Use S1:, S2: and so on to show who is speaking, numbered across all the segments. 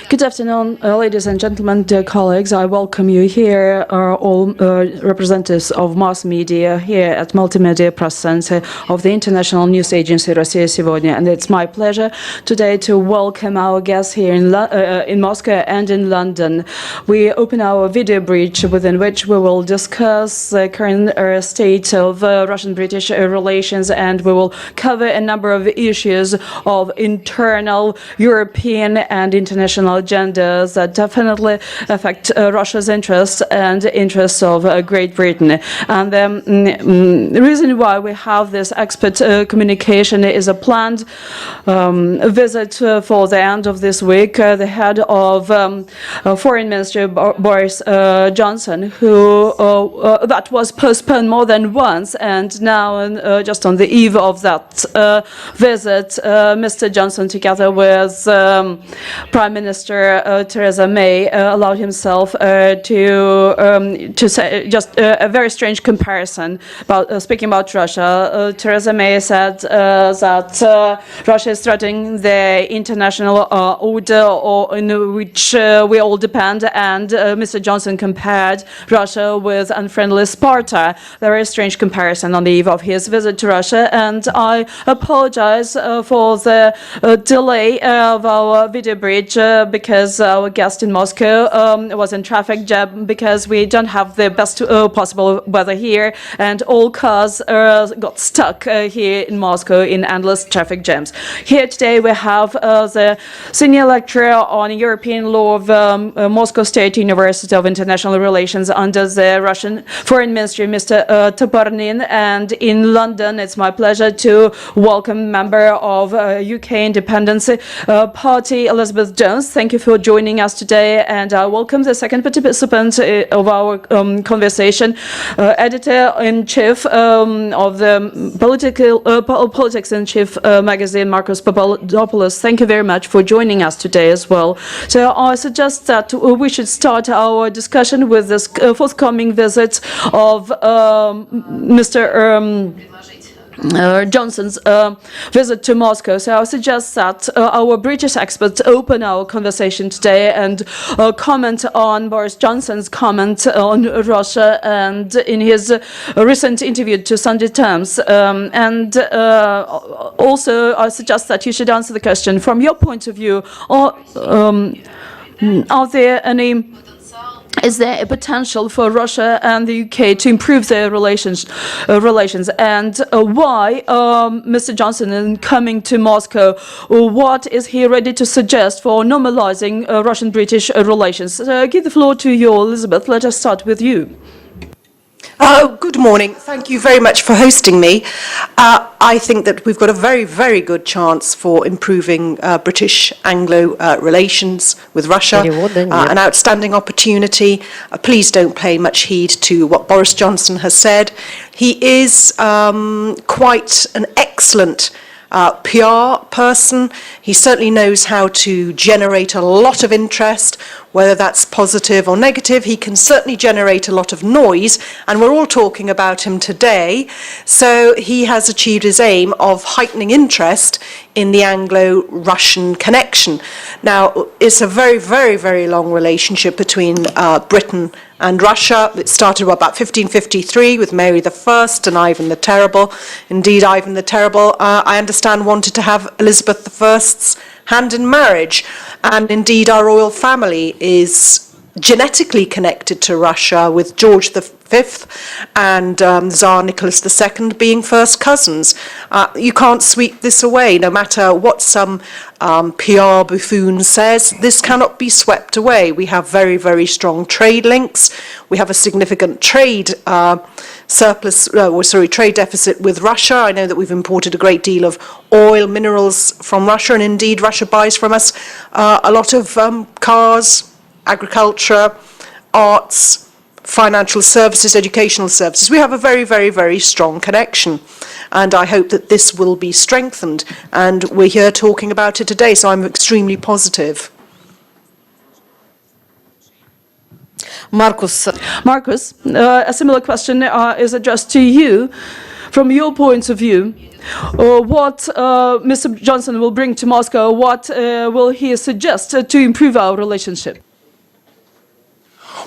S1: Good afternoon, ladies and gentlemen, dear colleagues. I welcome you here, all representatives of mass media here at Multimedia Press Center of the International News Agency Россия сегодня. And it's my pleasure today to welcome our guests here in Moscow and in London. We open our video bridge within which we will discuss the current state of Russian-British relations, and we will cover a number of issues of internal European and international agendas that definitely affect Russia's interests and interests of Great Britain. And the reason why we have this expert communication is a planned visit for the end of this week. The head of Foreign Ministry, Boris Johnson, who that was postponed more than once, and now just on the eve of that visit, Mr. Johnson, together with Prime Minister Theresa May, allowed himself to say just a very strange comparison about speaking about Russia. Theresa May said that Russia is threatening the international order in which we all depend, and Mr. Johnson compared Russia with unfriendly Sparta. Very strange comparison on the eve of his visit to Russia, and I apologize for the delay of our video bridge because our guest in Moscow was in traffic jam because we don't have the best possible weather here, and all cars got stuck here in Moscow in endless traffic jams. Here today we have the senior lecturer on European law of Moscow State University of International Relations under the Russian Foreign Ministry, Mr. Topornin, and in London it's my pleasure to welcome member of UK Independence Party, Elizabeth Jones. Thank you for joining us today, and I welcome the second participant of our conversation, editor-in-chief of the Politics-in-Chief magazine, Marcos Papadopoulos. Thank you very much for joining us today as well. So I suggest that we should start our discussion with this forthcoming visit of Mr. Johnson's visit to Moscow. So I suggest that our British experts open our conversation today and comment on Boris Johnson's comment on Russia and in his recent interview to Sunday Times. And also I suggest that you should answer the question from your point of view, or is there a potential for Russia and the UK to improve their relations, and why Mr. Johnson in coming to Moscow, what is he ready to suggest for normalizing Russian-British relations? Give the floor to you, Elizabeth. Let us start with you.
S2: Good morning. Thank you very much for hosting me. I think that we've got a very, very good chance for improving British-Anglo relations with Russia, an outstanding opportunity. Please don't pay much heed to what Boris Johnson has said. He is quite an excellent PR person. He certainly knows how to generate a lot of interest, whether that's positive or negative. He can certainly generate a lot of noise, and we're all talking about him today. So he has achieved his aim of heightening interest in the Anglo-Russian connection. Now, it's a very, very, very long relationship between Britain and Russia. It started about 1553 with Mary I and Ivan the Terrible. Indeed, Ivan the Terrible, I understand, wanted to have Elizabeth I's hand in marriage. And indeed, our royal family is genetically connected to Russia, with George V and Tsar Nicholas II being first cousins. You can't sweep this away, no matter what some PR buffoon says. This cannot be swept away. We have very, very strong trade links. We have a significant trade trade deficit with Russia. I know that we've imported a great deal of oil, minerals from Russia, and indeed Russia buys from us a lot of cars, agriculture, arts, financial services, educational services. We have a very, very, very strong connection, and I hope that this will be strengthened, and we're here talking about it today, so I'm extremely positive.
S3: Markus.
S1: Marcus, a similar question is addressed to you. From your point of view, what Mr. Johnson will bring to Moscow, what will he suggest to improve our relationship?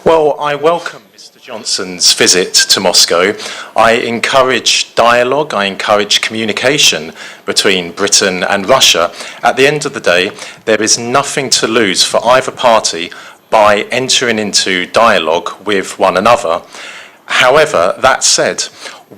S4: Well, I welcome Mr. Johnson's visit to Moscow. I encourage dialogue, I encourage communication between Britain and Russia. At the end of the day, there is nothing to lose for either party by entering into dialogue with one another. However, that said,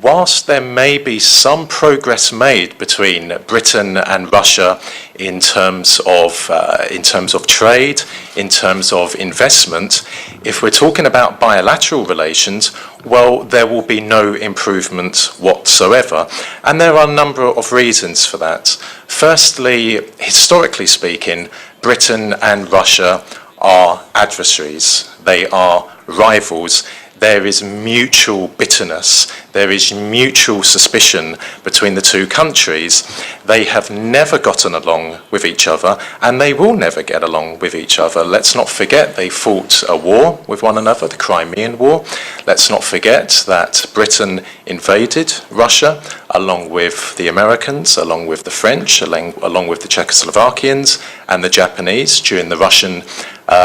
S4: whilst there may be some progress made between Britain and Russia in terms of trade, in terms of investment, if we're talking about bilateral relations, well, there will be no improvement whatsoever. And there are a number of reasons for that. Firstly, historically speaking, Britain and Russia are adversaries. They are rivals. There is mutual bitterness, there is mutual suspicion between the two countries. They have never gotten along with each other, and they will never get along with each other. Let's not forget they fought a war with one another, the Crimean War. Let's not forget that Britain invaded Russia, along with the Americans, along with the French, along with the Czechoslovakians and the Japanese during the Russian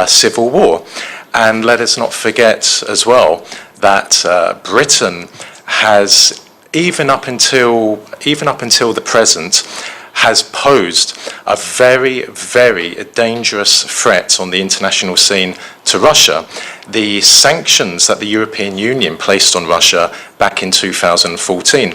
S4: Civil War. And let us not forget as well that Britain has, even up until the present, has posed a very, very dangerous threat on the international scene to Russia. The sanctions that the European Union placed on Russia back in 2014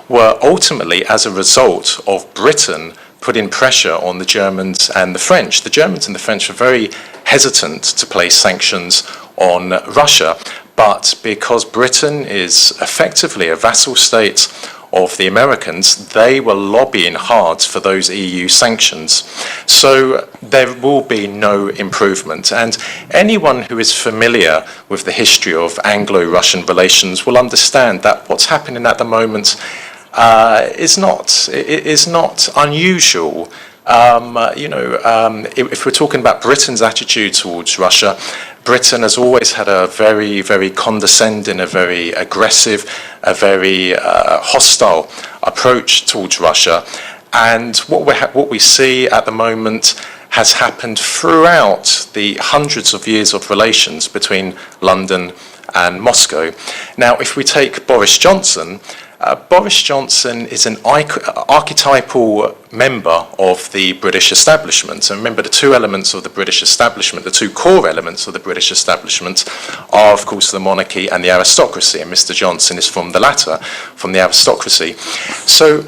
S4: were ultimately as a result of Britain putting pressure on the Germans and the French. The Germans and the French were very hesitant to place sanctions on Russia, but because Britain is effectively a vassal state of the Americans, they were lobbying hard for those EU sanctions. So there will be no improvement. And anyone who is familiar with the history of Anglo Russian relations will understand that what's happening at the moment is not unusual. If we're talking about Britain's attitude towards Russia, Britain has always had a very, very condescending, a very aggressive, a very hostile approach towards Russia. And what we see at the moment has happened throughout the hundreds of years of relations between London and Moscow. Now, if we take Boris Johnson, Boris Johnson is an archetypal member of the British establishment. And remember, the two elements of the British establishment, the two core elements of the British establishment are, of course, the monarchy and the aristocracy. And Mr. Johnson is from the latter, from the aristocracy. So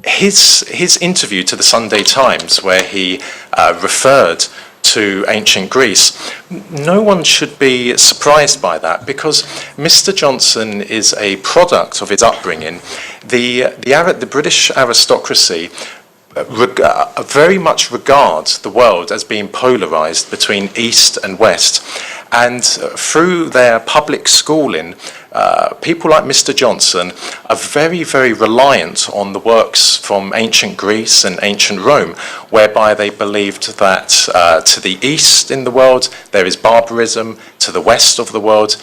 S4: his interview to the Sunday Times, where he referred to ancient Greece, no one should be surprised by that, because Mr. Johnson is a product of his upbringing. The British aristocracy very much regards the world as being polarised between East and West. And through their public schooling, people like Mr. Johnson are very, very reliant on the works from ancient Greece and ancient Rome, whereby they believed that to the east in the world there is barbarism, to the west of the world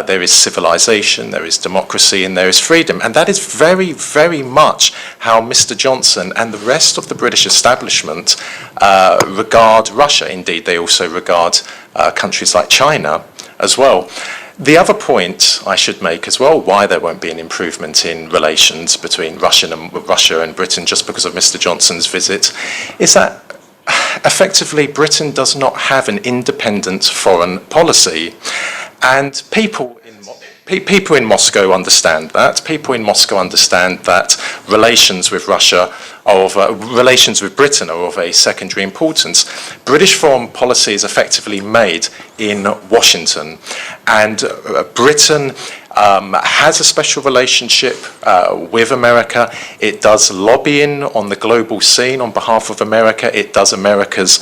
S4: there is civilization, there is democracy, and there is freedom. And that is very, very much how Mr. Johnson and the rest of the British establishment regard Russia. Indeed, they also regard countries like China as well. The other point I should make as well, why there won't be an improvement in relations between Russia and Britain just because of Mr. Johnson's visit, is that effectively Britain does not have an independent foreign policy. And people in Moscow understand that. People in Moscow understand that relations with relations with Britain are of a secondary importance. British foreign policy is effectively made in Washington, and Britain has a special relationship with America. It does lobbying on the global scene on behalf of America. It does America's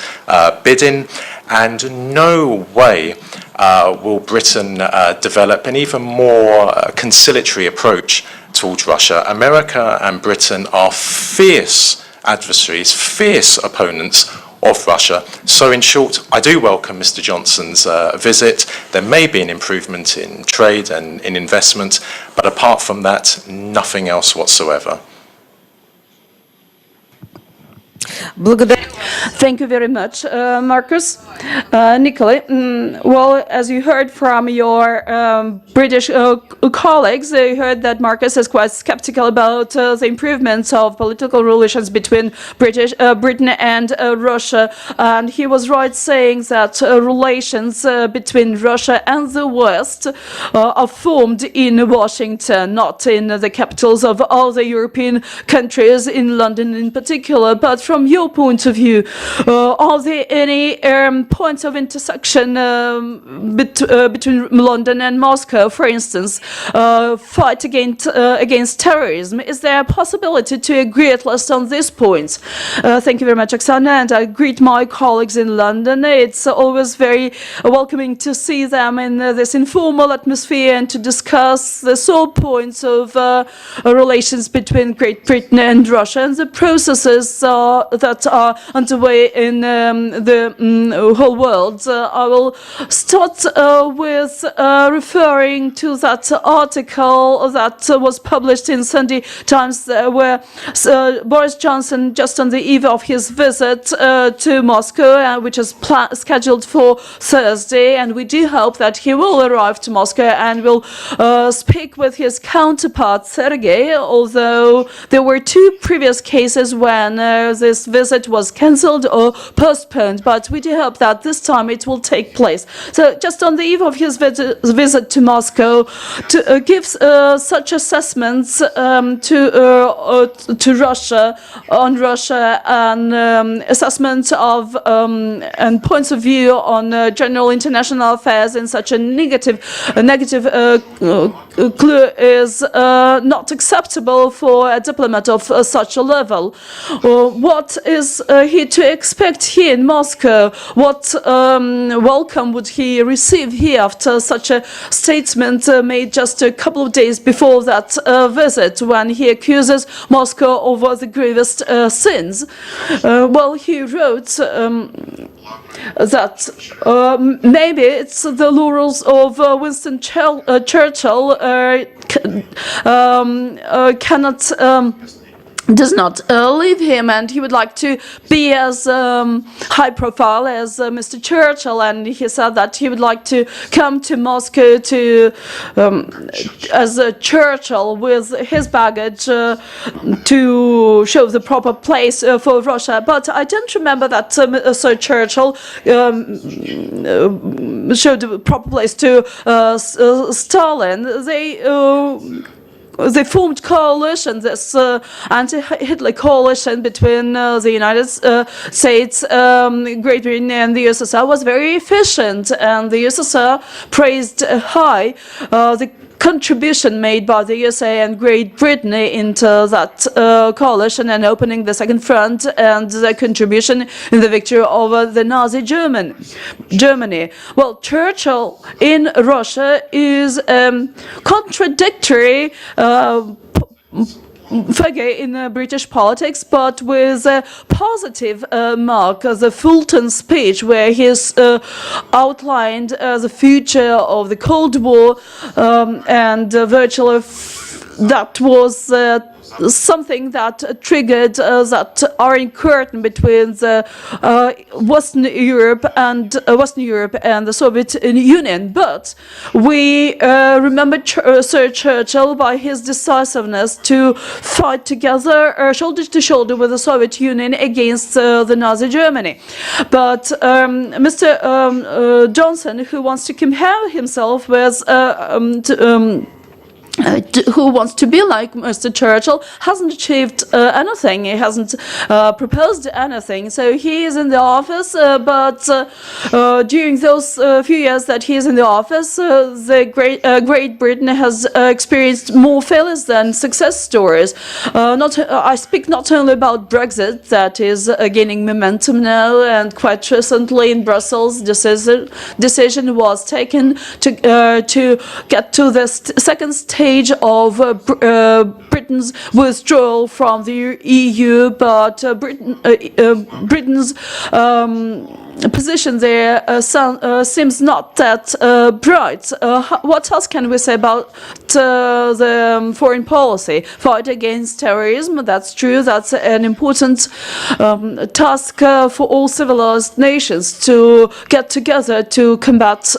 S4: bidding, and no way will Britain develop an even more conciliatory approach towards Russia. America and Britain are fierce adversaries, fierce opponents of Russia. So in short, I do welcome Mr. Johnson's visit. There may be an improvement in trade and in investment, but apart from that, nothing else whatsoever.
S1: Thank you very much, Marcus. Nikolai, well, as you heard from your British colleagues, you heard that Marcus is quite skeptical about the improvements of political relations between Britain and Russia. And he was right saying that relations between Russia and the West are formed in Washington, not in the capitals of all the European countries, in London in particular. But from your point of view, are there any points of intersection between London and Moscow, for instance, fight against terrorism? Is there a possibility to agree at least on these points? Thank you very much, Oksana, and I greet my colleagues in London. It's always very welcoming to see them in this informal atmosphere and to discuss the sore points of relations between Great Britain and Russia and the processes that are underway in the whole world. I will start with referring to that article that was published in Sunday Times where Boris Johnson, just on the eve of his visit to Moscow, which is scheduled for Thursday, and we do hope that he will arrive to Moscow and will speak with his counterpart Sergei, although there were two previous cases when this visit was cancelled or postponed, but we do hope that this time it will take place. So just on the eve of his visit to Moscow, to give such assessments to Russia, on Russia, and assessment of and points of view on general international affairs in such a negative clue is not acceptable for a diplomat of such a level. What is he to expect here in Moscow? What welcome would he receive here after such a statement made just a couple of days before that visit, when he accuses Moscow of the gravest sins? Well, he wrote that maybe it's the laurels of Winston Churchill does not leave him, and he would like to be as high profile as Mr. Churchill, and he said that he would like to come to Moscow to as a Churchill with his baggage to show the proper place for Russia. But I don't remember that Sir Churchill showed the proper place to Stalin. They formed coalition, this anti-Hitler coalition between the United States, Great Britain and the USSR was very efficient, and the USSR praised high the contribution made by the USA and Great Britain into that coalition and opening the second front, and the contribution in the victory over the Nazi Germany. Well, Churchill in Russia is contradictory figure in British politics, but with a positive mark. The Fulton speech, where he's outlined the future of the Cold War, and virtually that was something that triggered that iron curtain between the Western Europe and the Soviet Union. But we remember Sir Churchill by his decisiveness to fight together, shoulder to shoulder with the Soviet Union against the Nazi Germany. But Mr. Johnson, who wants to compare himself with who wants to be like Mr. Churchill, hasn't achieved anything. He hasn't proposed anything. So he is in the office, but during those few years that he is in the office, the Great Britain has experienced more failures than success stories. I speak not only about Brexit, that is gaining momentum now, and quite recently in Brussels, decision was taken to get to the second stage stage of Britain's withdrawal from the EU, but Britain's position there seems not that bright. What else can we say about the foreign policy? Fight against terrorism, that's true. That's an important task for all civilized nations to get together to combat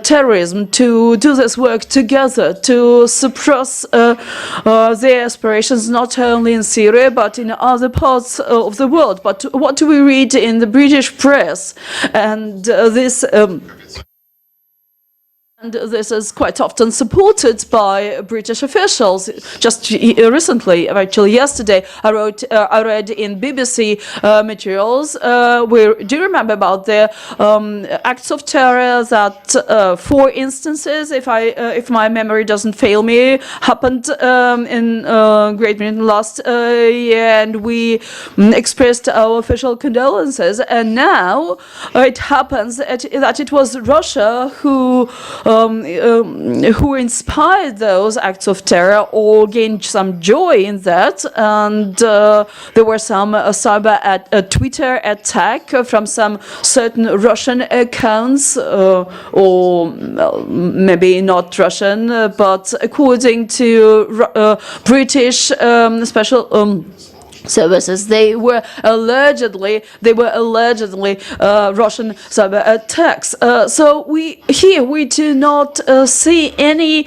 S1: terrorism, to do this work together, to suppress their aspirations not only in Syria but in other parts of the world. But what do we read in the British press? And this is quite often supported by British officials. Just recently, actually yesterday, I read in BBC materials. Do you remember about the acts of terror that 4 instances, if my memory doesn't fail me, happened in Great Britain last year, and we expressed our official condolences. And now it happens that it was Russia who inspired those acts of terror or gained some joy in that. And there were some cyber Twitter attack from some certain Russian accounts, or maybe not Russian, but according to British special services, they were allegedly Russian cyber attacks. So we do not see any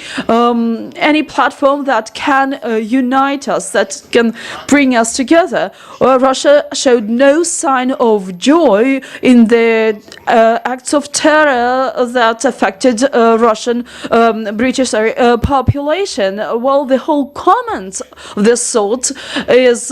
S1: platform that can unite us, that can bring us together. Russia showed no sign of joy in the acts of terror that affected Russian British population. Well, the whole comment of this sort is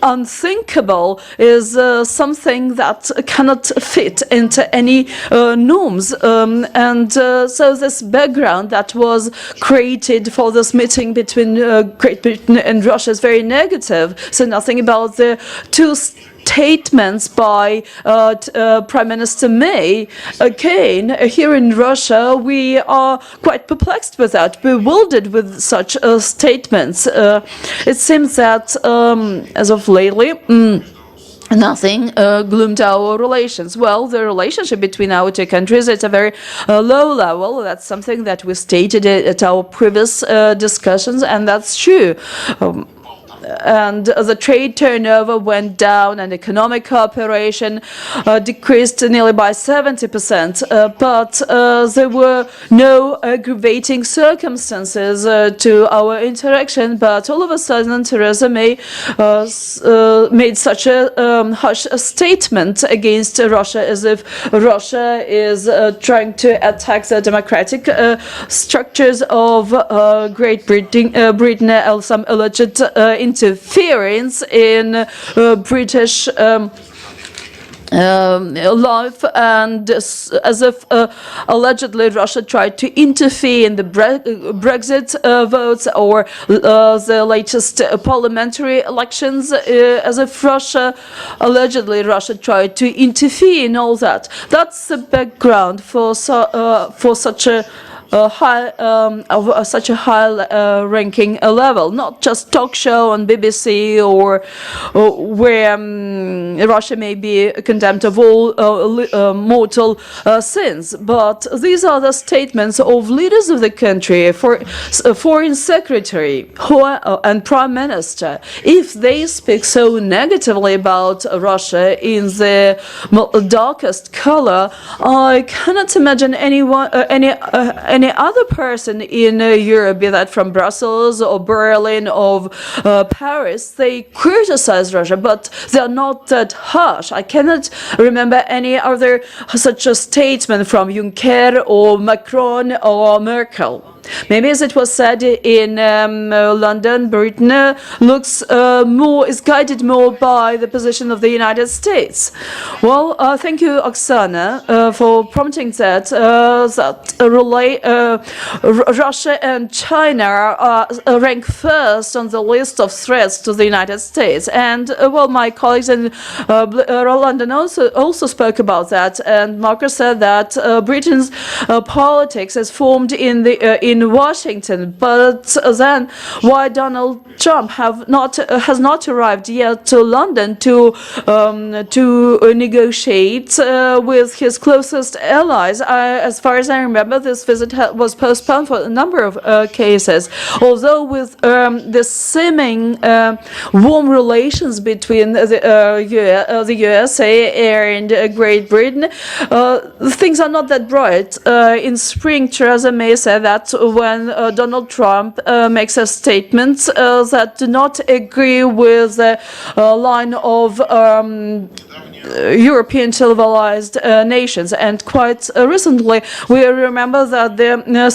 S1: unthinkable, is something that cannot fit into any norms. So this background that was created for this meeting between Great Britain and Russia is very negative. So nothing about the two statements by Prime Minister May. Again, here in Russia, we are quite perplexed with that, bewildered with such statements. It seems that as of lately, nothing gloomed our relations. Well, the relationship between our two countries is at a very low level. That's something that we stated at our previous discussions, and that's true. And the trade turnover went down, and economic cooperation decreased nearly by 70%. But there were no aggravating circumstances to our interaction. But all of a sudden, Theresa May made such a harsh statement against Russia, as if Russia is trying to attack the democratic structures of Great Britain, some alleged interference in British life, and as if allegedly Russia tried to interfere in the Brexit votes or the latest parliamentary elections, as if allegedly Russia tried to interfere in all that. That's the background for such a such a high-ranking level, not just talk show on BBC or where Russia may be condemned of all mortal sins. But these are the statements of leaders of the country, foreign secretary and prime minister. If they speak so negatively about Russia in the darkest color, I cannot imagine any other person in Europe, be that from Brussels or Berlin or Paris, they criticize Russia, but they're not that harsh. I cannot remember any other such a statement from Juncker or Macron or Merkel. Maybe, as it was said in London, Britain is guided more by the position of the United States. Well, thank you, Oksana, for prompting that. Russia and China rank first on the list of threats to the United States. And well, my colleagues in London also spoke about that. And Marcus said that Britain's politics is formed in in Washington. But then why Donald Trump has not arrived yet to London to negotiate with his closest allies? As far as I remember, this visit was postponed for a number of cases. Although with the seeming warm relations between the USA and Great Britain, things are not that bright. In spring, Theresa May said that when Donald Trump makes a statement that do not agree with the line of European civilized nations, and quite recently we remember that the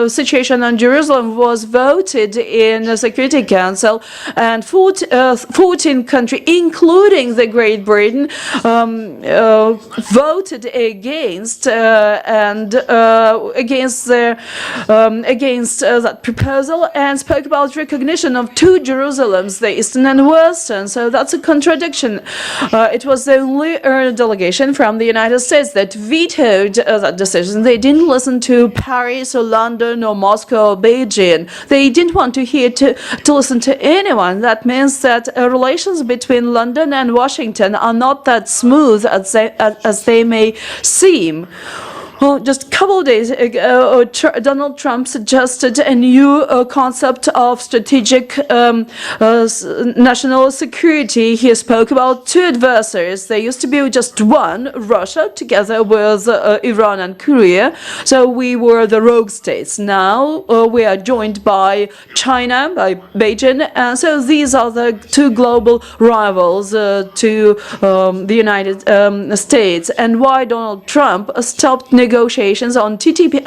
S1: situation on Jerusalem was voted in the Security Council, and 14 countries, including the Great Britain, voted against that proposal, and spoke about recognition of two Jerusalems, the Eastern and Western. So that's a contradiction. It was the only delegation from the United States that vetoed that decision. They didn't listen to Paris or London or Moscow or Beijing. They didn't want to listen to anyone. That means that relations between London and Washington are not that smooth as they may seem. Well, just a couple of days ago, Donald Trump suggested a new concept of strategic national security. He spoke about two adversaries. There used to be just one, Russia, together with Iran and Korea. So we were the rogue states. Now we are joined by China, by Beijing. And so these are the two global rivals to the United States. And why Donald Trump stopped negotiations on TTIP,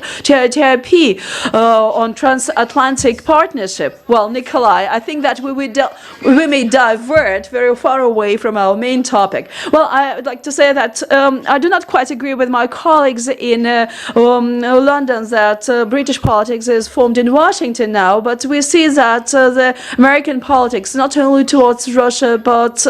S1: on transatlantic partnership? Well, Nikolai, I think that we may divert very far away from our main topic. Well, I would like to say that I do not quite agree with my colleagues in London that British politics is formed in Washington now, but we see that the American politics, not only towards Russia, but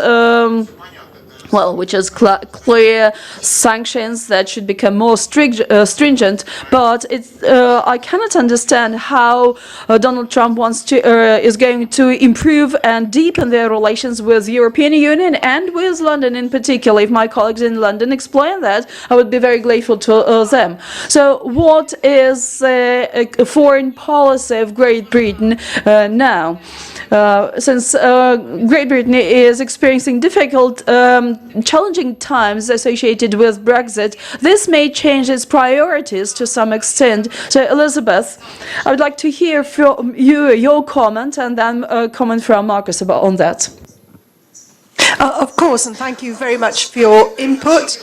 S1: which is clear sanctions that should become more stringent. But I cannot understand how Donald Trump is going to improve and deepen their relations with the European Union and with London in particular. If my colleagues in London explain that, I would be very grateful to them. So what is a foreign policy of Great Britain now? Since Great Britain is experiencing difficult challenging times associated with Brexit, this may change its priorities to some extent. So, Elizabeth, I would like to hear from you your comment, and then a comment from Marcus on that.
S2: Of course, and thank you very much for your input.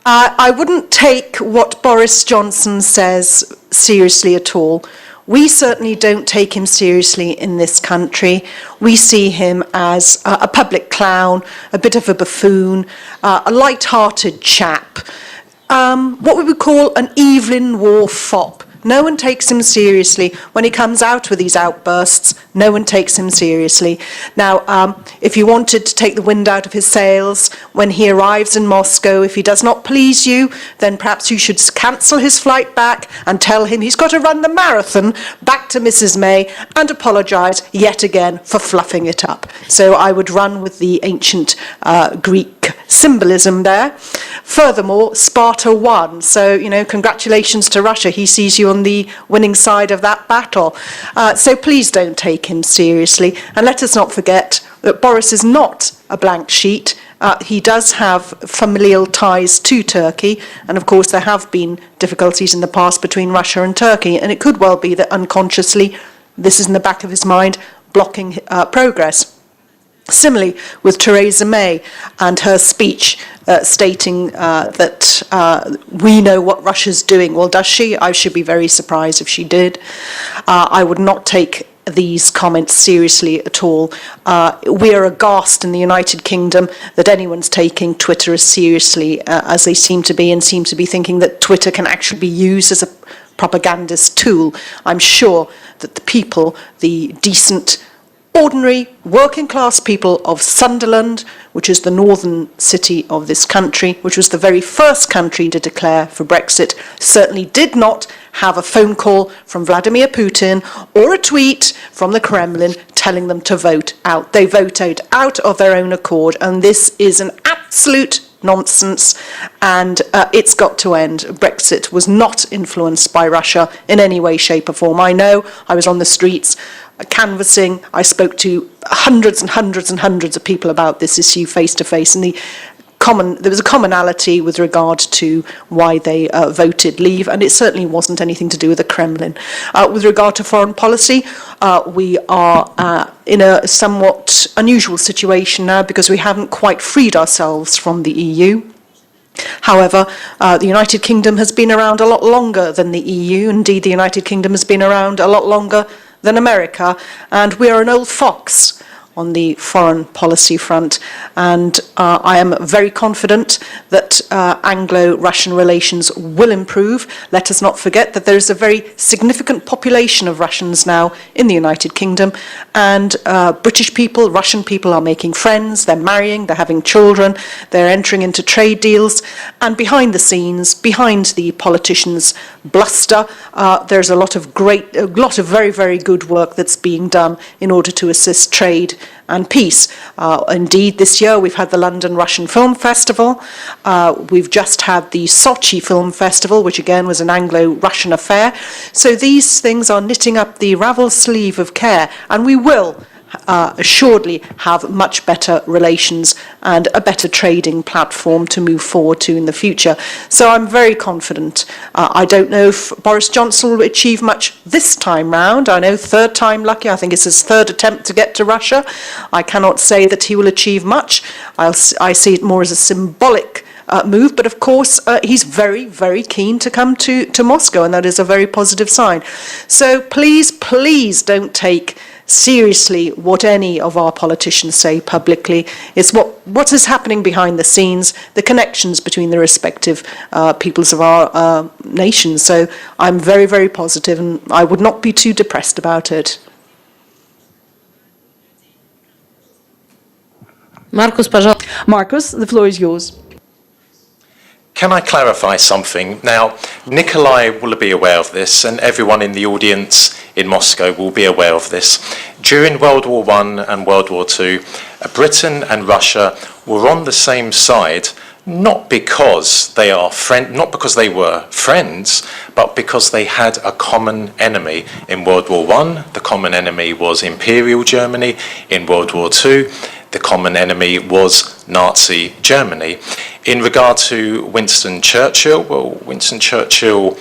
S2: I wouldn't take what Boris Johnson says seriously at all. We certainly don't take him seriously in this country. We see him as a public clown, a bit of a buffoon, a light-hearted chap, what we would call an Evelyn Waugh fop. No one takes him seriously. When he comes out with these outbursts, no one takes him seriously. Now, if you wanted to take the wind out of his sails when he arrives in Moscow, if he does not please you, then perhaps you should cancel his flight back and tell him he's got to run the marathon back to Mrs. May and apologise yet again for fluffing it up. So I would run with the ancient Greek symbolism there. Furthermore, Sparta won. So, congratulations to Russia. He sees you on the winning side of that battle. So please don't take him seriously. And let us not forget that Boris is not a blank sheet. He does have familial ties to Turkey. And of course, there have been difficulties in the past between Russia and Turkey. And it could well be that unconsciously, this is in the back of his mind, blocking progress. Similarly, with Theresa May and her speech stating that we know what Russia's doing. Well, does she? I should be very surprised if she did. I would not take these comments seriously at all. We are aghast in the United Kingdom that anyone's taking Twitter as seriously as they seem to be, and seem to be thinking that Twitter can actually be used as a propagandist tool. I'm sure that the people, the decent, ordinary working class people of Sunderland, which is the northern city of this country, which was the very first country to declare for Brexit, certainly did not have a phone call from Vladimir Putin or a tweet from the Kremlin telling them to vote out. They voted out of their own accord, and this is an absolute nonsense, and it's got to end. Brexit was not influenced by Russia in any way, shape or form. I know, I was on the streets canvassing, I spoke to hundreds and hundreds and hundreds of people about this issue face to face, and there was a commonality with regard to why they voted leave, and it certainly wasn't anything to do with the Kremlin. With regard to foreign policy, we are in a somewhat unusual situation now because we haven't quite freed ourselves from the EU. However, the United Kingdom has been around a lot longer than the EU. Indeed, the United Kingdom has been around a lot longer than America, and we are an old fox on the foreign policy front, and I am very confident that Anglo-Russian relations will improve. Let us not forget that there is a very significant population of Russians now in the United Kingdom, and British people, Russian people are making friends, they're marrying, they're having children, they're entering into trade deals, and behind the scenes, behind the politicians' bluster, there's a lot of very, very good work that's being done in order to assist trade and peace. Indeed, this year we've had the London Russian Film Festival. We've just had the Sochi Film Festival, which again was an Anglo-Russian affair. So these things are knitting up the raveled sleeve of care, and we will assuredly have much better relations and a better trading platform to move forward to in the future. So I'm very confident. I don't know if Boris Johnson will achieve much this time round. I know third time lucky. I think it's his third attempt to get to Russia. I cannot say that he will achieve much. I see it more as a symbolic move, but of course he's very, very keen to come to Moscow, and that is a very positive sign. So please, please don't take seriously what any of our politicians say publicly. It's what is happening behind the scenes, the connections between the respective peoples of our nations. So I'm very, very positive, and I would not be too depressed about it.
S3: Marcus, пожалуйста.
S1: Marcus, the floor is yours.
S4: Can I clarify something? Now, Nikolai will be aware of this, and everyone in the audience in Moscow will be aware of this. During World War I and World War II, Britain and Russia were on the same side, not because they were friends, but because they had a common enemy. In World War I, the common enemy was Imperial Germany. In World War II, the common enemy was Nazi Germany. In regard to Winston Churchill, well, Winston Churchill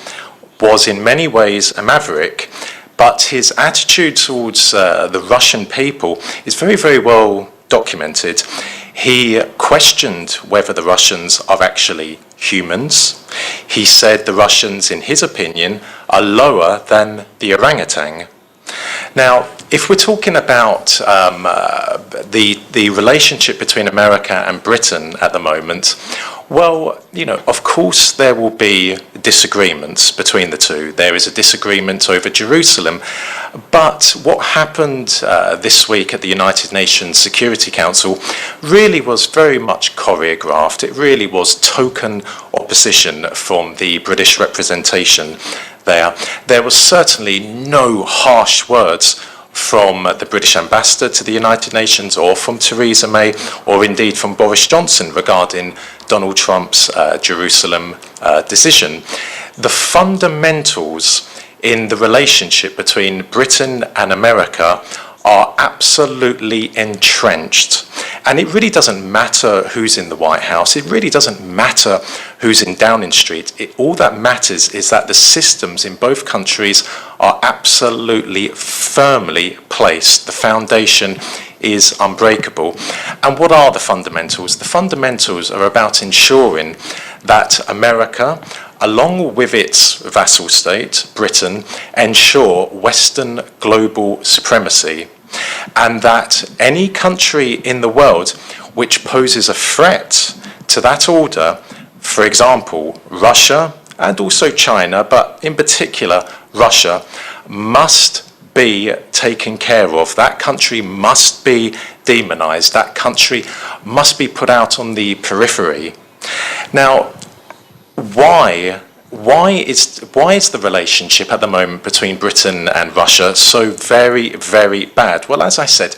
S4: was in many ways a maverick, but his attitude towards the Russian people is very, very well documented. He questioned whether the Russians are actually humans. He said the Russians, in his opinion, are lower than the orangutan. Now, if we're talking about the relationship between America and Britain at the moment, well, of course there will be disagreements between the two. There is a disagreement over Jerusalem, but what happened this week at the United Nations Security Council really was very much choreographed. It really was token opposition from the British representation there. There was certainly no harsh words from the British ambassador to the United Nations, or from Theresa May, or indeed from Boris Johnson regarding Donald Trump's Jerusalem decision. The fundamentals in the relationship between Britain and America are absolutely entrenched. And it really doesn't matter who's in the White House. It really doesn't matter who's in Downing Street. All that matters is that the systems in both countries are absolutely firmly placed. The foundation is unbreakable. And what are the fundamentals? The fundamentals are about ensuring that America, along with its vassal state, Britain, ensure Western global supremacy, and that any country in the world which poses a threat to that order, for example, Russia and also China, but in particular Russia, must be taken care of. That country must be demonized. That country must be put out on the periphery. Now, why why is the relationship at the moment between Britain and Russia so very, very bad? Well, as I said,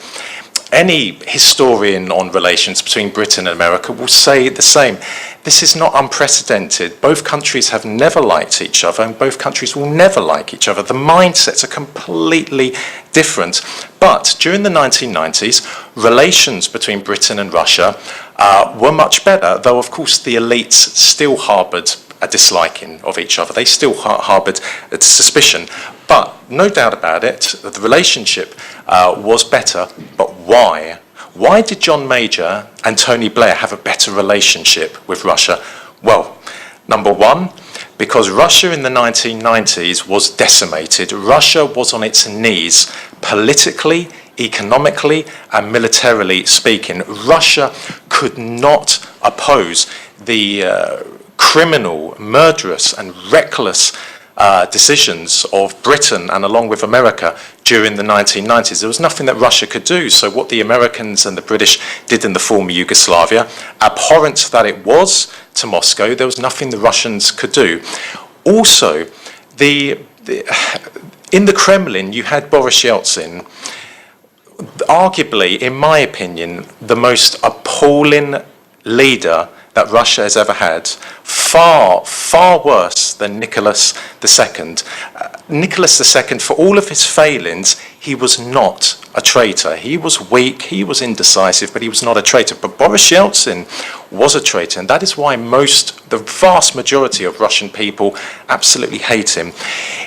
S4: any historian on relations between Britain and America will say the same. This is not unprecedented. Both countries have never liked each other, and both countries will never like each other. The mindsets are completely different. But during the 1990s, relations between Britain and Russia were much better, though of course the elites still harboured a disliking of each other. They still harboured a suspicion. But no doubt about it, the relationship was better. But why? Why did John Major and Tony Blair have a better relationship with Russia? Well, number one, because Russia in the 1990s was decimated. Russia was on its knees politically, economically, and militarily speaking. Russia could not oppose the criminal, murderous, and reckless decisions of Britain and along with America during the 1990s. There was nothing that Russia could do. So what the Americans and the British did in the former Yugoslavia, abhorrent that it was to Moscow, there was nothing the Russians could do. Also, in the Kremlin, you had Boris Yeltsin, arguably, in my opinion, the most appalling leader that Russia has ever had, far, far worse than Nicholas II. Nicholas II, for all of his failings, he was not a traitor. He was weak, he was indecisive, but he was not a traitor. But Boris Yeltsin was a traitor, and that is why the vast majority of Russian people absolutely hate him.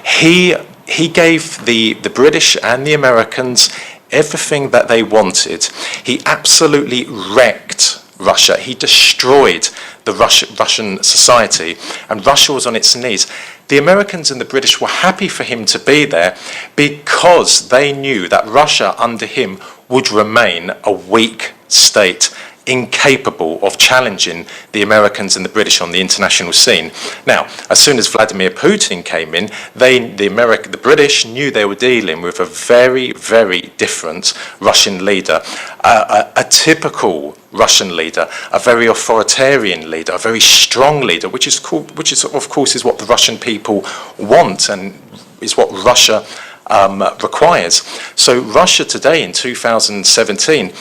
S4: He gave the British and the Americans everything that they wanted. He absolutely wrecked Russia. He destroyed the Russian society, and Russia was on its knees. The Americans and the British were happy for him to be there because they knew that Russia under him would remain a weak state, incapable of challenging the Americans and the British on the international scene. Now, as soon as Vladimir Putin came in, the British knew they were dealing with a very, very different Russian leader, a typical Russian leader, a very authoritarian leader, a very strong leader, which is of course is what the Russian people want and is what Russia requires. So Russia today in 2017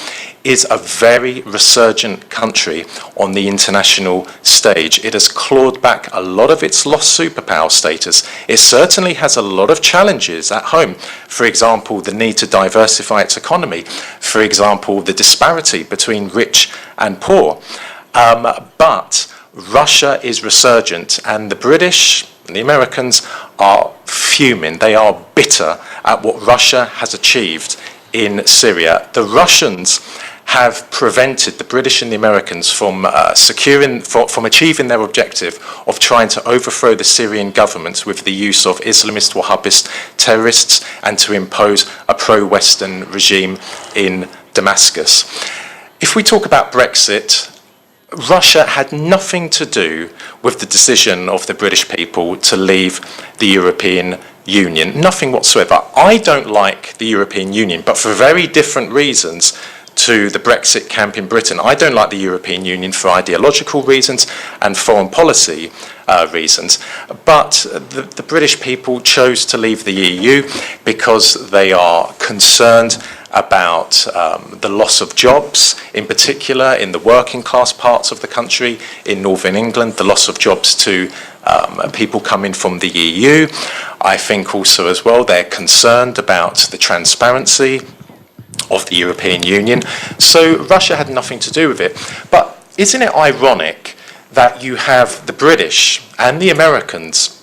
S4: is a very resurgent country on the international stage. It has clawed back a lot of its lost superpower status. It certainly has a lot of challenges at home. For example, the need to diversify its economy. For example, the disparity between rich and poor. But Russia is resurgent, and the British and the Americans are fuming. They are bitter at what Russia has achieved in Syria. The Russians have prevented the British and the Americans from achieving their objective of trying to overthrow the Syrian government with the use of Islamist Wahhabist terrorists and to impose a pro-Western regime in Damascus. If we talk about Brexit, Russia had nothing to do with the decision of the British people to leave the European Union. Nothing whatsoever. I don't like the European Union, but for very different reasons to the Brexit camp in Britain. I don't like the European Union for ideological reasons and foreign policy reasons. But the British people chose to leave the EU because they are concerned about the loss of jobs, in particular in the working class parts of the country, in Northern England, the loss of jobs to people coming from the EU. I think also as well they're concerned about the transparency of the European Union. So Russia had nothing to do with it. But isn't it ironic that you have the British and the Americans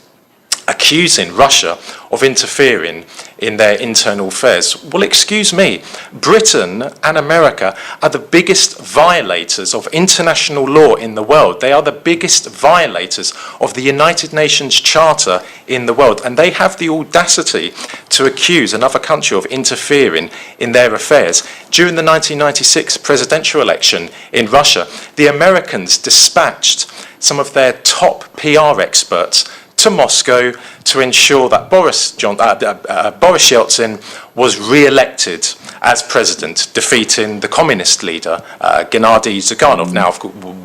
S4: accusing Russia of interfering in their internal affairs? Well, excuse me, Britain and America are the biggest violators of international law in the world. They are the biggest violators of the United Nations Charter in the world, and they have the audacity to accuse another country of interfering in their affairs. During the 1996 presidential election in Russia, the Americans dispatched some of their top PR experts to Moscow to ensure that Boris Yeltsin was re-elected as president, defeating the communist leader, Gennady Zyuganov. Now,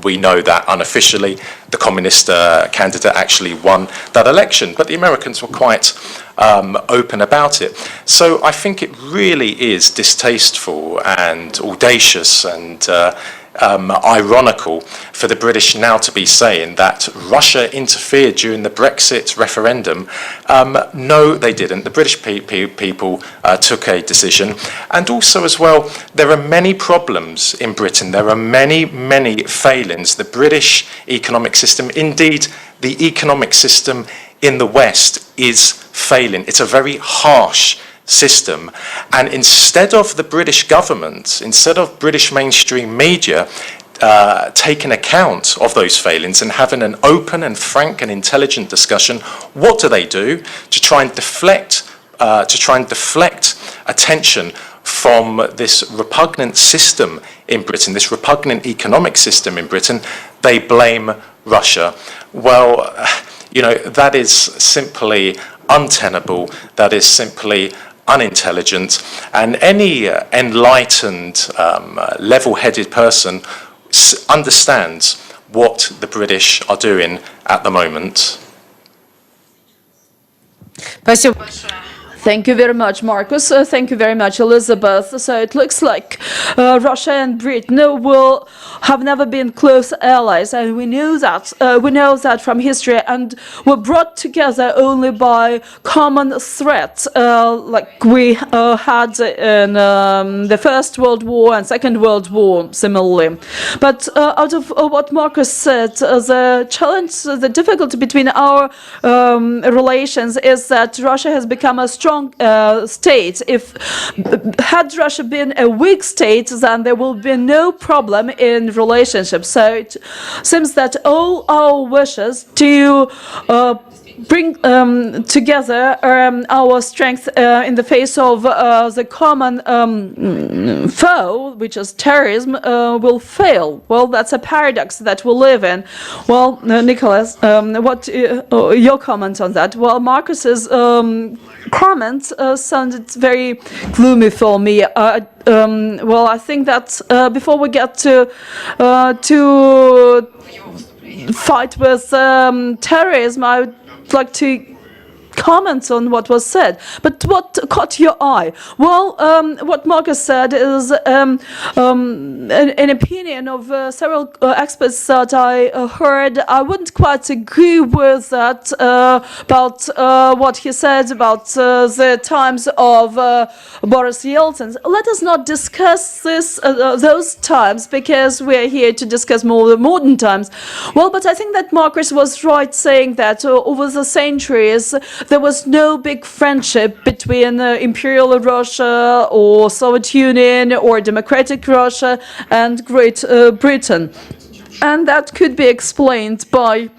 S4: we know that unofficially the communist candidate actually won that election, but the Americans were quite open about it. So I think it really is distasteful and audacious and ironical for the British now to be saying that Russia interfered during the Brexit referendum. No, they didn't. The British people took a decision. And also as well, there are many problems in Britain. There are many, many failings. The British economic system, indeed the economic system in the West, is failing. It's a very harsh system, and instead of the British government, instead of British mainstream media taking account of those failings and having an open and frank and intelligent discussion, what do they do to try and deflect attention from this repugnant system in Britain, this repugnant economic system in Britain? They blame Russia. Well, you know, that is simply untenable. That is simply unintelligent, and any enlightened, level-headed person understands what the British are doing at the moment.
S1: Thank you very much, Marcus. Thank you very much, Elizabeth. So it looks like Russia and Britain will have never been close allies, and we know that from history, and were brought together only by common threats, like we had in the First World War and Second World War, similarly. But out of what Marcus said, the challenge, the difficulty between our relations is that Russia has become a strong state. Had Russia been a weak state, then there will be no problem in relationships. So it seems that all our wishes to bring together our strength in the face of the common foe, which is terrorism, will fail. Well, that's a paradox that we live in. Well, Nicholas, what your comment on that? Well, Marcus's comment sounded very gloomy for me. Well, I think that before we get to fight with terrorism, I would like to comment on what was said. But what caught your eye? Well, what Marcus said is an opinion of several experts that I heard. I wouldn't quite agree with that about what he said about the times of Boris Yeltsin. Let us not discuss those times, because we're here to discuss more the modern times. Well, but I think that Marcus was right saying that over the centuries there was no big friendship between Imperial Russia or Soviet Union or Democratic Russia and Great Britain. And that could be explained by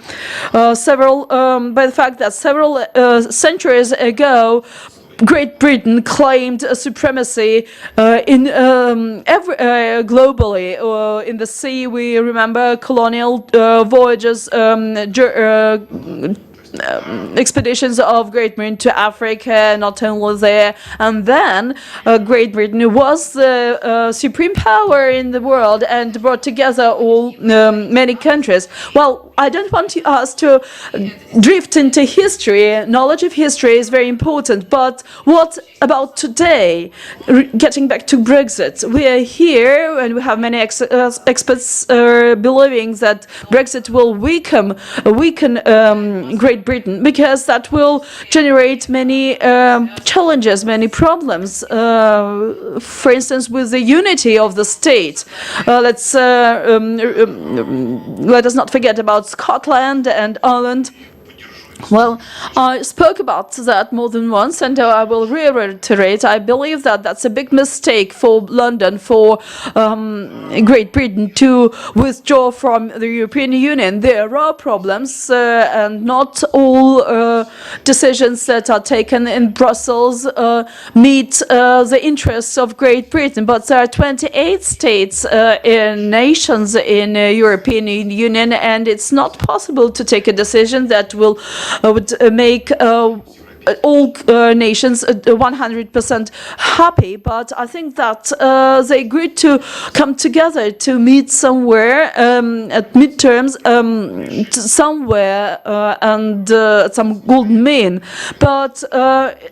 S1: by the fact that several centuries ago, Great Britain claimed a supremacy globally. In the sea, we remember colonial voyages, expeditions of Great Britain to Africa, not only there, and then Great Britain was the supreme power in the world and brought together all many countries. Well, I don't want us to drift into history. Knowledge of history is very important, but what about today? Getting back to Brexit, we are here and we have many experts believing that Brexit will weaken Great Britain, because that will generate many challenges, many problems. For instance, with the unity of the state. Let us not forget about Scotland and Ireland. Well, I spoke about that more than once, and I will reiterate. I believe that that's a big mistake for London, for Great Britain to withdraw from the European Union. There are problems, and not all decisions that are taken in Brussels meet the interests of Great Britain. But there are 28 states nations in European Union, and it's not possible to take a decision that will would make all nations 100% happy, but I think that they agreed to come together to meet somewhere at midterms, somewhere and some golden mean. But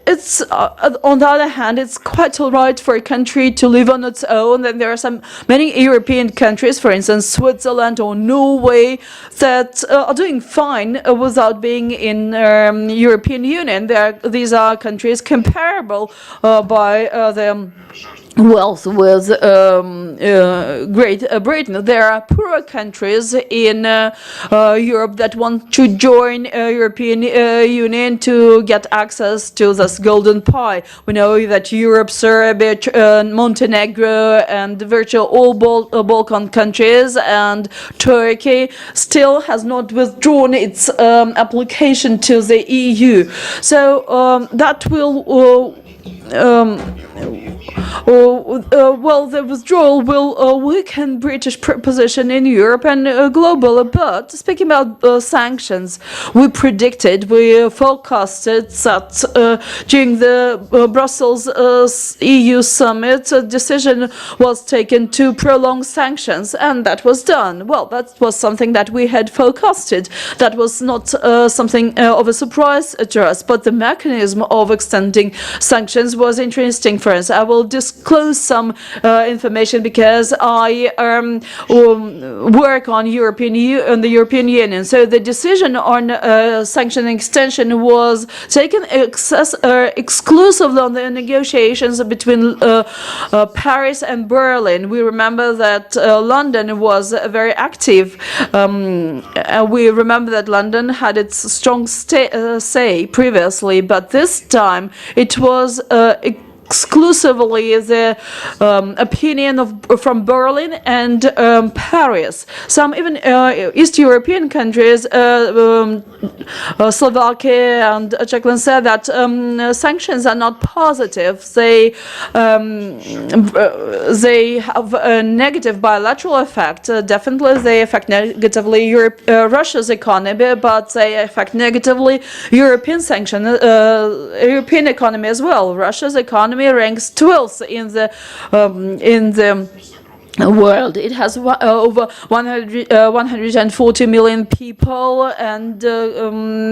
S1: it's on the other hand, it's quite all right for a country to live on its own. And there are many European countries, for instance, Switzerland or Norway, that are doing fine without being in European Union. These are countries comparable by the wealth with Great Britain. There are poorer countries in Europe that want to join European Union to get access to this golden pie. We know that Europe, Serbia, Montenegro, and virtually all Balkan countries and Turkey still has not withdrawn its application to the EU. So that will well, the withdrawal will weaken British position in Europe and globally. But speaking about sanctions, we forecasted that during the Brussels EU summit, a decision was taken to prolong sanctions, and that was done. Well, that was something that we had forecasted. That was not something of a surprise to us, but the mechanism of extending sanctions was interesting for us. I will disclose some information because I work on the European Union. So the decision on sanction extension was taken exclusively on the negotiations between Paris and Berlin. We remember that London was very active. We remember that London had its strong say previously, but this time it was exclusively the opinion from Berlin and Paris. Some even East European countries, Slovakia and Czechia, said that sanctions are not positive. They have a negative bilateral effect. Definitely, they affect negatively Russia's economy, but they affect negatively European economy as well. Russia's economy ranks 12th in the world. It has over 140 million people, and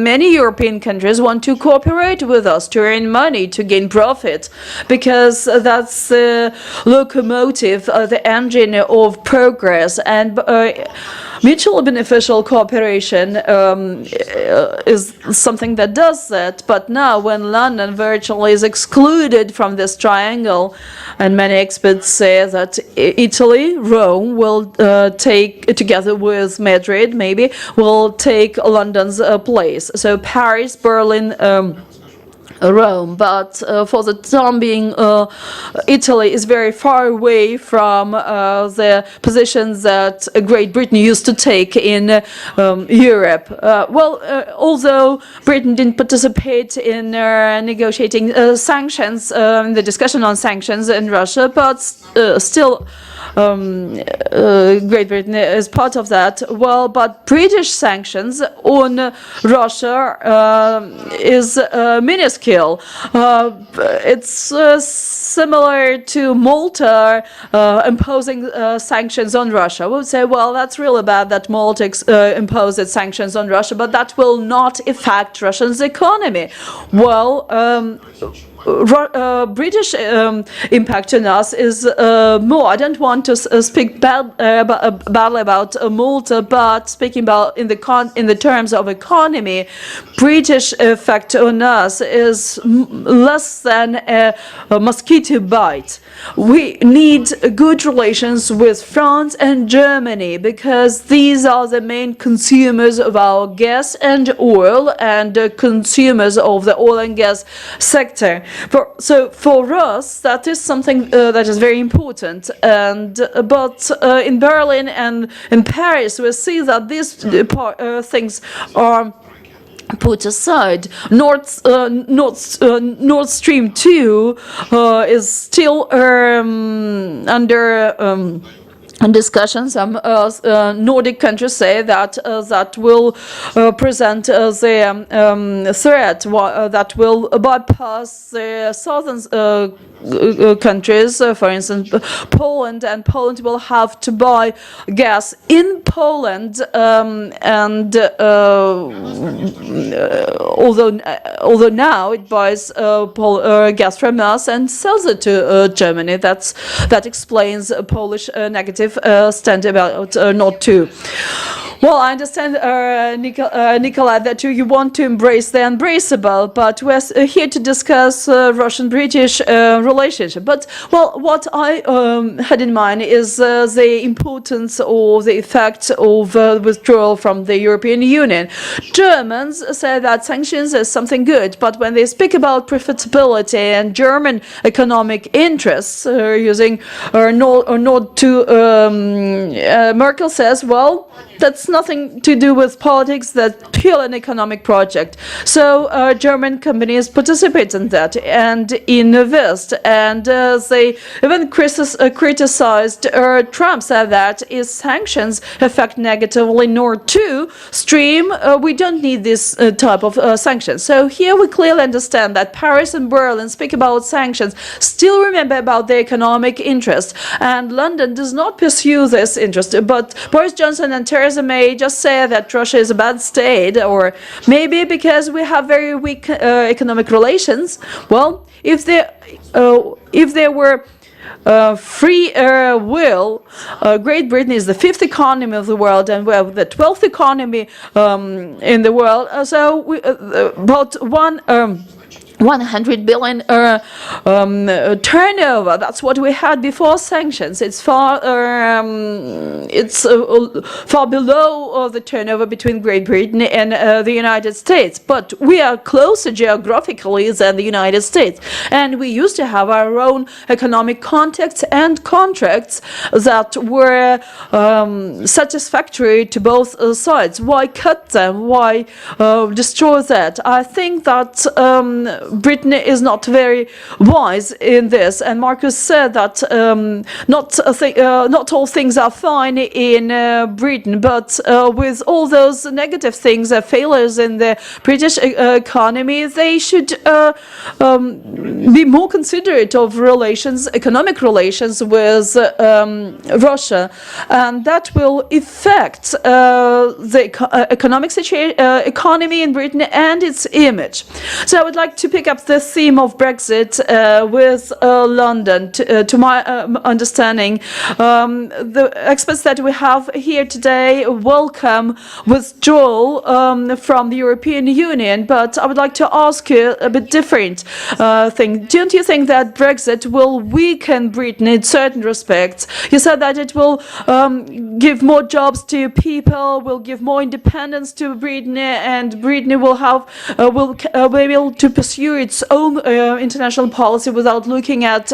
S1: many European countries want to cooperate with us to earn money, to gain profit, because that's the locomotive, the engine of progress, and mutually beneficial cooperation is something that does that. But now, when London virtually is excluded from this triangle, and many experts say that Italy, Rome will take, together with Madrid, maybe, will take London's place. So Paris, Berlin, Rome, but for the time being, Italy is very far away from the positions that Great Britain used to take in Europe. Although Britain didn't participate in negotiating sanctions, in the discussion on sanctions in Russia, but still Great Britain is part of that. Well, but British sanctions on Russia is minuscule. It's similar to Malta imposing sanctions on Russia. We would say, well, that's really bad that Malta imposed its sanctions on Russia, but that will not affect Russia's economy. Well, British impact on us is more. I don't want to speak badly about Malta, but speaking about in the terms of economy, British effect on us is less than a mosquito bite. We need good relations with France and Germany because these are the main consumers of our gas and oil and consumers of the oil and gas sector. So for us, that is something that is very important. But in Berlin and in Paris, we see that these things are put aside. Nord Stream 2 is still under discussion. Some Nordic countries say that that will present the threat that will bypass the southern countries. For instance, Poland, and Poland will have to buy gas in Poland, and although now it buys gas from us and sells it to Germany. That explains a Polish negative stand about Nord 2. Well, I understand, Nikolai, that you want to embrace the unbraceable, but we're here to discuss Russian-British relationship. But, well, what I had in mind is the importance or the effect of withdrawal from the European Union. Germans say that sanctions is something good, but when they speak about profitability and German economic interests, using Nord 2, Merkel says, well, that's nothing to do with politics, that's purely an economic project. So German companies participate in that and invest, and they even criticized Trump, said that if sanctions affect negatively Nord 2 stream, we don't need this type of sanctions. So here we clearly understand that Paris and Berlin speak about sanctions, still remember about the economic interest, and London does not pursue this interest. But Boris Johnson and Theresa May just say that Russia is a bad state, or maybe because we have very weak economic relations. Well, if there were free will, Great Britain is the 5th economy of the world, and we have the 12th economy in the world. So we, about 100 billion turnover. That's what we had before sanctions. It's far below the turnover between Great Britain and the United States. But we are closer geographically than the United States, and we used to have our own economic contacts and contracts that were satisfactory to both sides. Why cut them? Why destroy that? I think that Britain is not very wise in this, and Marcus said that not all things are fine in Britain, but with all those negative things, failures in the British economy, they should be more considerate of relations, economic relations with Russia, and that will affect the economic economy in Britain and its image. So I would like to pick up the theme of Brexit with London. To my understanding, the experts that we have here today welcome withdrawal from the European Union, but I would like to ask you a bit different thing. Don't you think that Brexit will weaken Britain in certain respects? You said that it will give more jobs to people, will give more independence to Britain, and Britain will be able to pursue its own international policy without looking at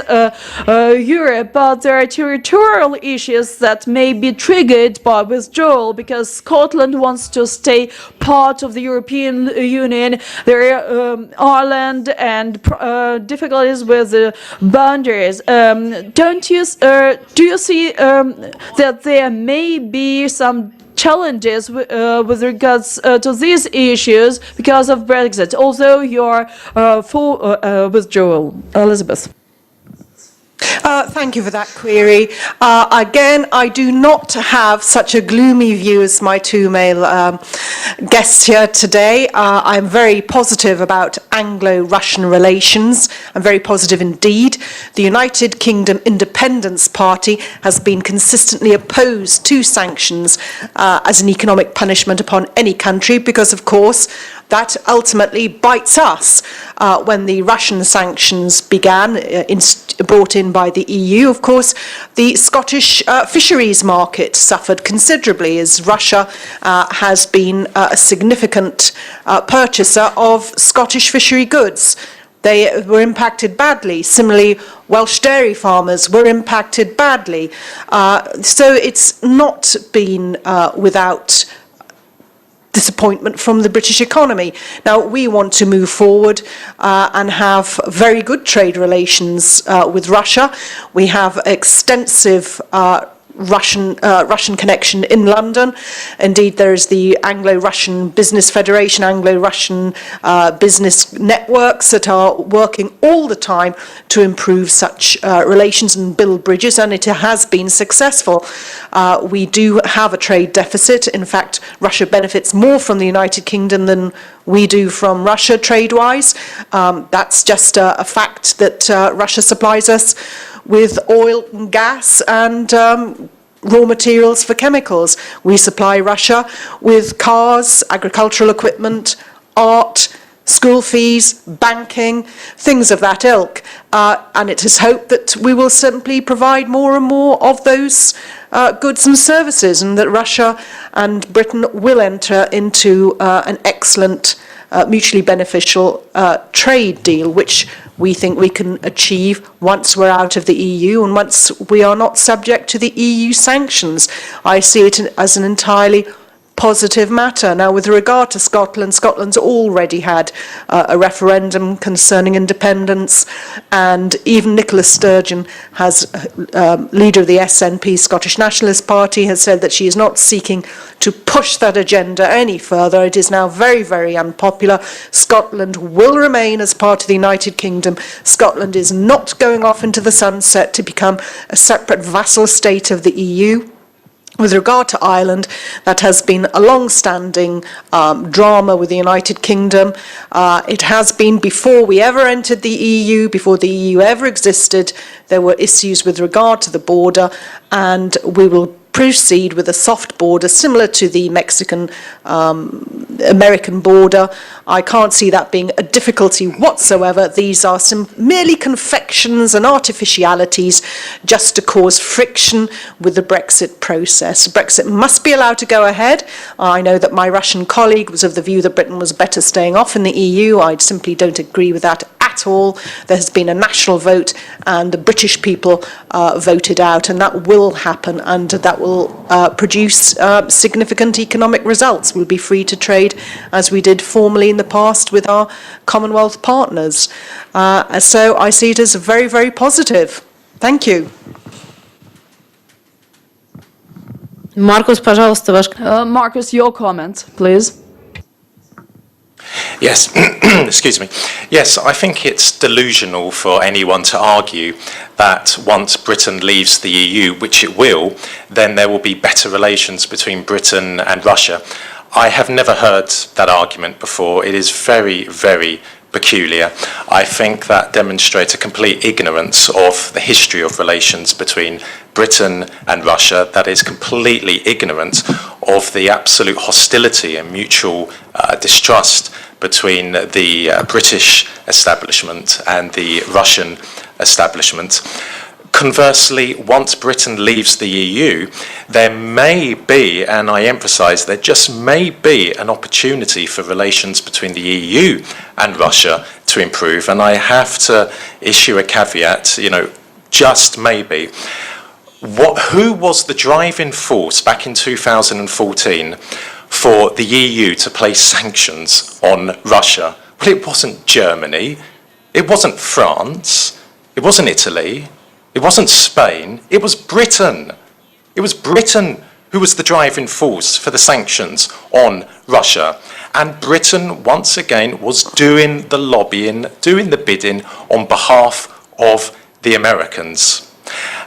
S1: Europe. But there are territorial issues that may be triggered by withdrawal, because Scotland wants to stay part of the European Union. There are Ireland and difficulties with the boundaries. Do you see that there may be some challenges with regards to these issues because of Brexit, although you're for withdrawal? Elizabeth.
S2: Thank you for that query. Again, I do not have such a gloomy view as my two male guests here today. I'm very positive about Anglo-Russian relations. I'm very positive indeed. The United Kingdom Independence Party has been consistently opposed to sanctions as an economic punishment upon any country, because, of course, that ultimately bites us. When the Russian sanctions began, brought in by the EU, of course, the Scottish fisheries market suffered considerably, as Russia has been a significant purchaser of Scottish fishery goods. They were impacted badly. Similarly, Welsh dairy farmers were impacted badly. So it's not been without disappointment from the British economy. Now, we want to move forward and have very good trade relations with Russia. We have extensive Russian connection in London. Indeed, there is the Anglo Russian Business Federation, Anglo Russian business networks that are working all the time to improve such relations and build bridges, and it has been successful. We do have a trade deficit. In fact, Russia benefits more from the United Kingdom than we do from Russia trade-wise. That's just a fact that Russia supplies us with oil and gas and raw materials for chemicals. We supply Russia with cars, agricultural equipment, art, school fees, banking, things of that ilk. And it is hoped that we will simply provide more and more of those goods and services, and that Russia and Britain will enter into an excellent, mutually beneficial trade deal, which we think we can achieve once we're out of the EU and once we are not subject to the EU sanctions. I see it as an entirely positive matter. Now, with regard to Scotland, Scotland's already had a referendum concerning independence, and even Nicola Sturgeon, leader of the SNP, Scottish Nationalist Party, has said that she is not seeking to push that agenda any further. It is now very, very unpopular. Scotland will remain as part of the United Kingdom. Scotland is not going off into the sunset to become a separate vassal state of the EU. With regard to Ireland, that has been a long-standing drama with the United Kingdom. It has been before we ever entered the EU, before the EU ever existed. There were issues with regard to the border, and we will proceed with a soft border similar to the Mexican-American border. I can't see that being a difficulty whatsoever. These are merely confections and artificialities just to cause friction with the Brexit process. Brexit must be allowed to go ahead. I know that my Russian colleague was of the view that Britain was better staying off in the EU. I simply don't agree with that at all. There has been a national vote and the British people voted out, and that will happen, and that will produce significant economic results. We'll be free to trade as we did formerly in the past with our Commonwealth partners. So I see it as very, very positive. Thank you.
S3: Marcus, пожалуйста, ваш...
S1: Marcus, your comment, please.
S4: Yes, excuse me. Yes, I think it's delusional for anyone to argue that once Britain leaves the EU, which it will, then there will be better relations between Britain and Russia. I have never heard that argument before. It is very, very peculiar. I think that demonstrates a complete ignorance of the history of relations between Britain and Russia, that is completely ignorant of the absolute hostility and mutual distrust between the British establishment and the Russian establishment. Conversely, once Britain leaves the EU, there may be, and I emphasise, there just may be an opportunity for relations between the EU and Russia to improve. And I have to issue a caveat, just maybe. Who was the driving force back in 2014 for the EU to place sanctions on Russia? Well, it wasn't Germany, it wasn't France, it wasn't Italy, it wasn't Spain, it was Britain. It was Britain who was the driving force for the sanctions on Russia. And Britain, once again, was doing the lobbying, doing the bidding on behalf of the Americans.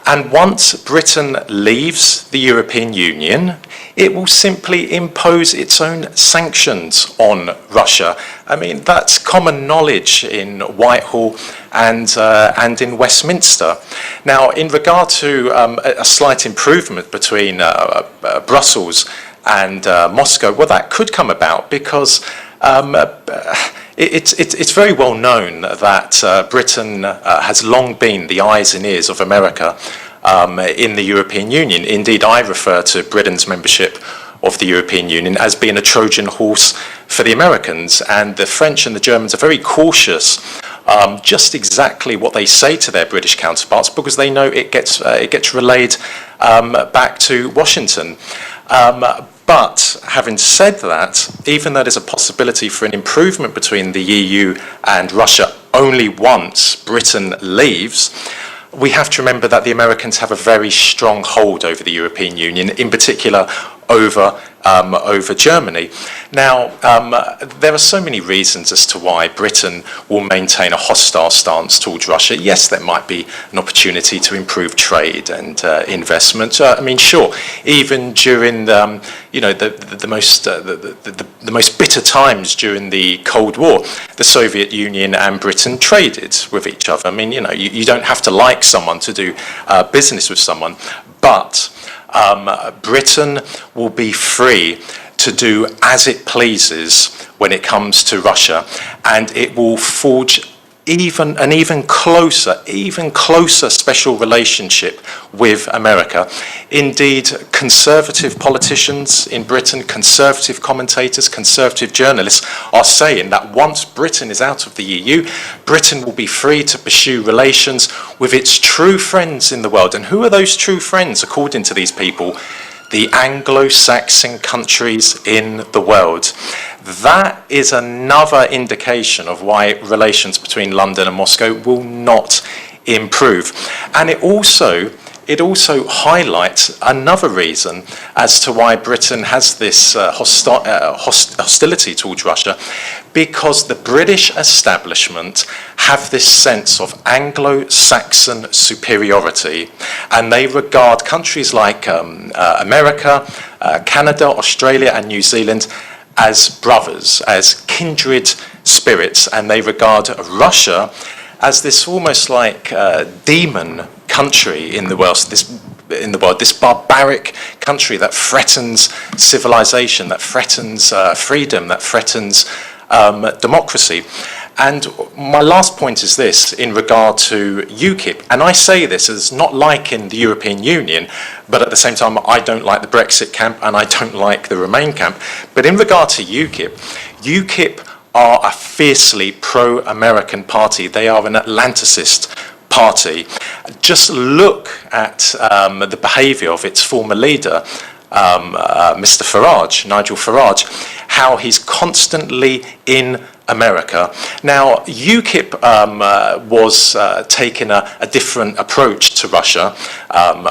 S4: And once Britain leaves the European Union, it will simply impose its own sanctions on Russia. I mean, that's common knowledge in Whitehall and in Westminster. Now, in regard to a slight improvement between Brussels and Moscow, well, that could come about because it's very well known that Britain has long been the eyes and ears of America in the European Union. Indeed, I refer to Britain's membership of the European Union as being a Trojan horse for the Americans, and the French and the Germans are very cautious just exactly what they say to their British counterparts, because they know it gets relayed back to Washington. But having said that, even though there's a possibility for an improvement between the EU and Russia only once Britain leaves, we have to remember that the Americans have a very strong hold over the European Union, in particular over Germany. Now, there are so many reasons as to why Britain will maintain a hostile stance towards Russia. Yes, there might be an opportunity to improve trade and investment. I mean, sure, even during the most bitter times during the Cold War, the Soviet Union and Britain traded with each other. I mean, you don't have to like someone to do business with someone, but Britain will be free to do as it pleases when it comes to Russia, and it will forge an even closer special relationship with America. Indeed, conservative politicians in Britain, conservative commentators, conservative journalists are saying that once Britain is out of the EU, Britain will be free to pursue relations with its true friends in the world. And who are those true friends, according to these people? The Anglo-Saxon countries in the world. That is another indication of why relations between London and Moscow will not improve. And it also highlights another reason as to why Britain has this hostility towards Russia, because the British establishment have this sense of Anglo-Saxon superiority, and they regard countries like America, Canada, Australia and New Zealand as brothers, as kindred spirits, and they regard Russia as this almost like demon country in the world, this barbaric country that threatens civilization, that threatens freedom, that threatens democracy. And my last point is this in regard to UKIP, and I say this as not liking the European Union, but at the same time I don't like the Brexit camp and I don't like the Remain camp. But in regard to UKIP are a fiercely pro-American party. They are an Atlanticist party. Just look at the behaviour of its former leader, Mr. Farage, Nigel Farage, how he's constantly in America. Now, UKIP was taking a different approach to Russia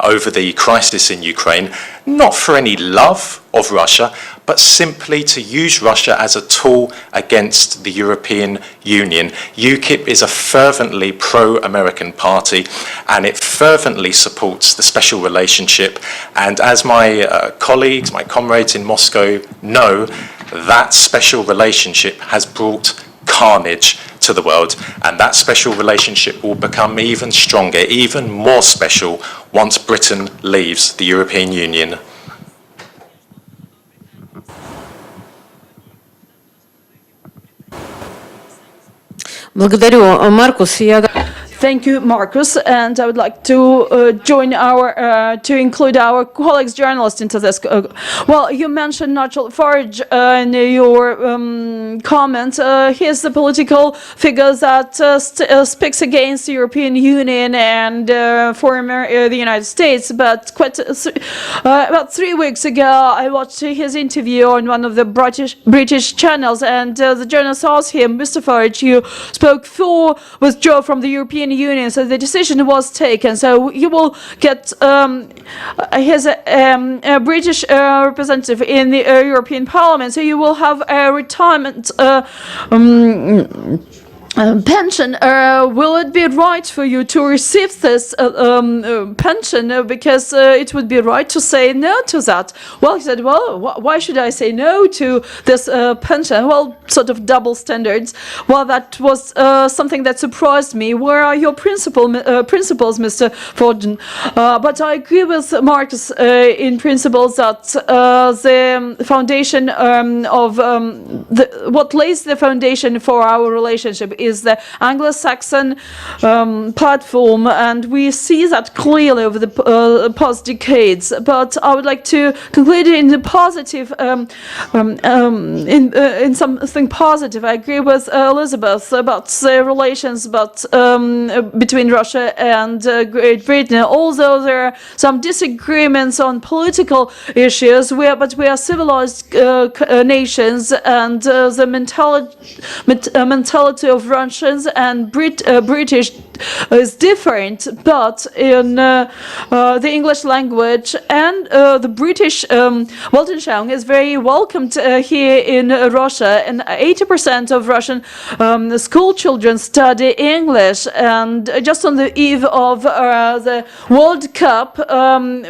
S4: over the crisis in Ukraine, not for any love of Russia, but simply to use Russia as a tool against the European Union. UKIP is a fervently pro-American party, and it fervently supports the special relationship. And as my colleagues, my comrades in Moscow know, that special relationship has brought carnage to the world, and that special relationship will become even stronger, even more special once Britain leaves the European Union.
S3: Благодарю, Маркус.
S1: Thank you, Marcus, and I would like to to include our colleagues journalists into this. Well, you mentioned Nigel Farage in your comment. He is the political figure that speaks against the European Union and for the United States. But about 3 weeks ago, I watched his interview on one of the British channels, and the journalist asked him, "Mr. Farage, you spoke for withdrawal from the European Union, so the decision was taken. So you will get his British representative in the European Parliament. So you will have a retirement pension. Will it be right for you to receive this pension? Because it would be right to say no to that." Well, he said, "Well, why should I say no to this pension?" Well, sort of double standards. Well, that was something that surprised me. Where are your principles, Mr. Forden? But I agree with Marcus in principles that the foundation of what lays the foundation for our relationship is the Anglo-Saxon platform, and we see that clearly over the past decades. But I would like to conclude in the positive, in something positive. I agree with Elizabeth about the relations between Russia and Great Britain. Although there are some disagreements on political issues, we are civilized nations, and the mentality of Russians and British is different, but in the English language, and the British Weltanschauung is very welcomed here in Russia, and 80% of Russian school children study English. And just on the eve of the World Cup,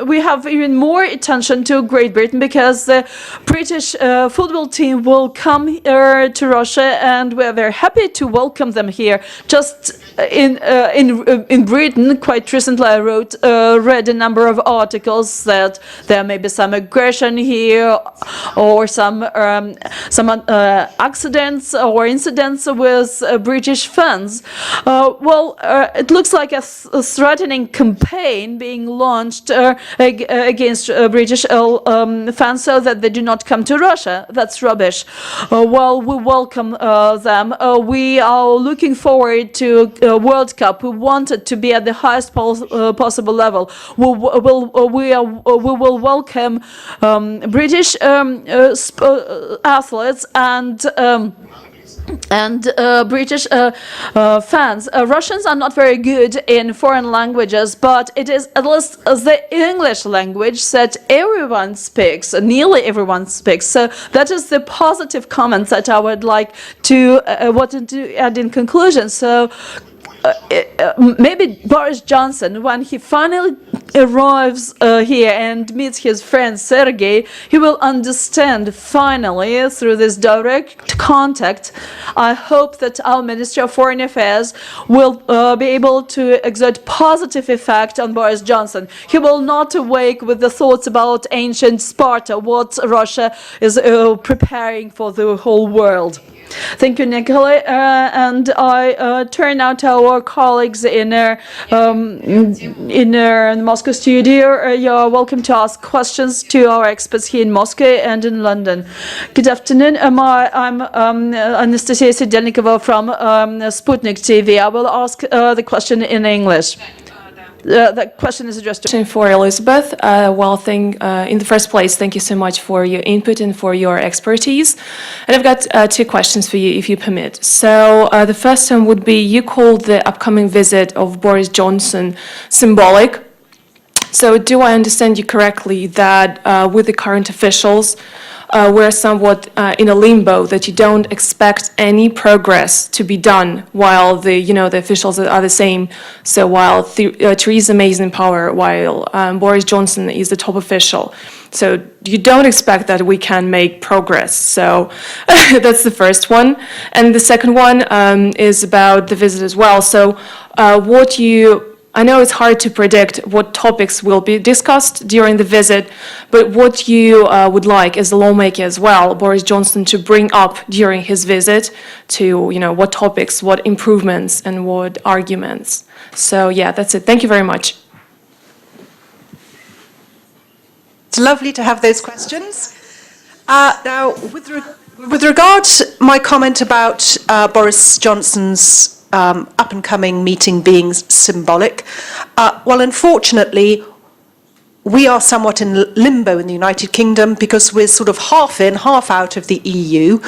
S1: we have even more attention to Great Britain, because the British football team will come here to Russia, and we're very happy to welcome them here. Just in Britain, quite recently, I read a number of articles that there may be some aggression here, or some accidents or incidents with British fans. It looks like a threatening campaign being launched against British fans, so that they do not come to Russia. That's rubbish. Well, we welcome them. We are looking forward to World Cup. We want it to be at the highest possible level. We will welcome British athletes and British fans. Russians are not very good in foreign languages, but it is at least the English language that everyone speaks, nearly everyone speaks. So that is the positive comments that I would like to add in conclusion. So maybe Boris Johnson, when he finally arrives here and meets his friend Sergei, he will understand finally through this direct contact. I hope that our Ministry of Foreign Affairs will be able to exert positive effect on Boris Johnson. He will not awake with the thoughts about ancient Sparta, what Russia is preparing for the whole world. Thank you, Nikolai. And I turn now to our colleagues in the Moscow studio. You are welcome to ask questions to our experts here in Moscow and in London. Good afternoon. I'm Anastasia Sidelnikova from Sputnik TV. I will ask the question in English. The question is addressed to
S5: for Elizabeth. In the first place, thank you so much for your input and for your expertise. And I've got two questions for you, if you permit. So the first one would be, you called the upcoming visit of Boris Johnson symbolic. So do I understand you correctly that with the current officials, we're somewhat in a limbo, that you don't expect any progress to be done while the officials are the same? So while Theresa May is in power, while Boris Johnson is the top official, so you don't expect that we can make progress. So that's the first one. And the second one is about the visit as well. So I know it's hard to predict what topics will be discussed during the visit, but what you would like as a lawmaker as well, Boris Johnson, to bring up during his visit, to what topics, what improvements, and what arguments. So yeah, that's it. Thank you very much.
S2: It's lovely to have those questions. Now, with regard to my comment about Boris Johnson's up-and-coming meeting being symbolic, well, unfortunately, we are somewhat in limbo in the United Kingdom, because we're sort of half in, half out of the EU.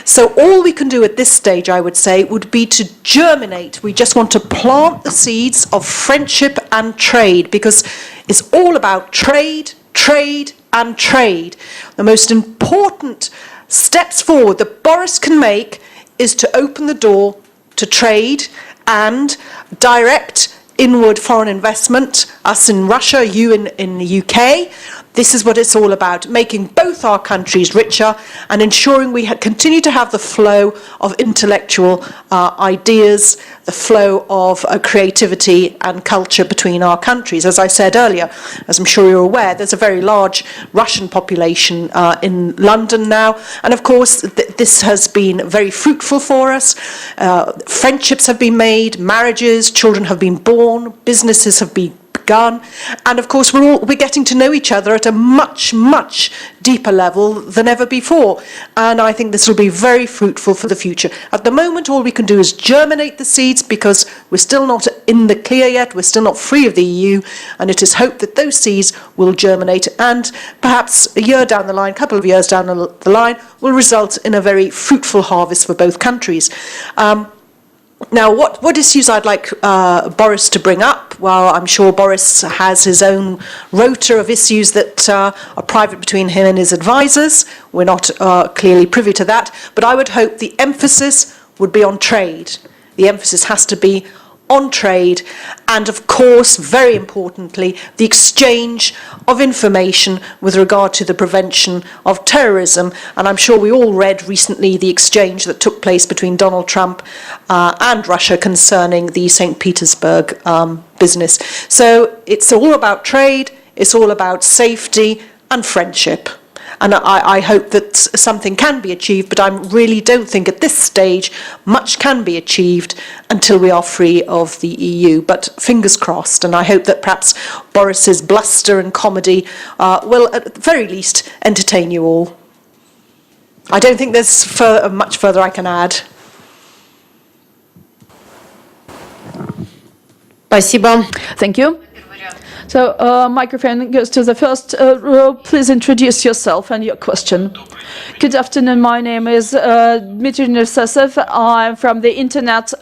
S2: So all we can do at this stage, I would say, would be to germinate. We just want to plant the seeds of friendship and trade, because it's all about trade, trade, and trade. The most important steps forward that Boris can make is to open the door to trade and direct inward foreign investment, us in Russia, you in the UK. This is what it's all about, making both our countries richer and ensuring we continue to have the flow of intellectual ideas, the flow of creativity and culture between our countries. As I said earlier, as I'm sure you're aware, there's a very large Russian population in London now. And of course, this has been very fruitful for us. Friendships have been made, marriages, children have been born, businesses have been begun, and of course we're getting to know each other at a much deeper level than ever before, and I think this will be very fruitful for the future. At the moment, all we can do is germinate the seeds, because we're still not in the clear yet, we're still not free of the EU, and it is hoped that those seeds will germinate, and perhaps a year down the line, a couple of years down the line, will result in a very fruitful harvest for both countries. Now, what issues I'd like Boris to bring up? Well, I'm sure Boris has his own rota of issues that are private between him and his advisors. We're not clearly privy to that, but I would hope the emphasis would be on trade. The emphasis has to be on trade and, of course, very importantly, the exchange of information with regard to the prevention of terrorism. And I'm sure we all read recently the exchange that took place between Donald Trump and Russia concerning the St. Petersburg business. So it's all about trade, it's all about safety and friendship. And I hope that something can be achieved, but I really don't think at this stage much can be achieved until we are free of the EU. But fingers crossed, and I hope that perhaps Boris's bluster and comedy will at the very least entertain you all. I don't think there's much further I can add.
S3: Спасибо.
S1: Thank you. So, microphone goes to the first row. Please introduce yourself and your question. Good afternoon. My name is Dmitry Nersesev. I'm from the internet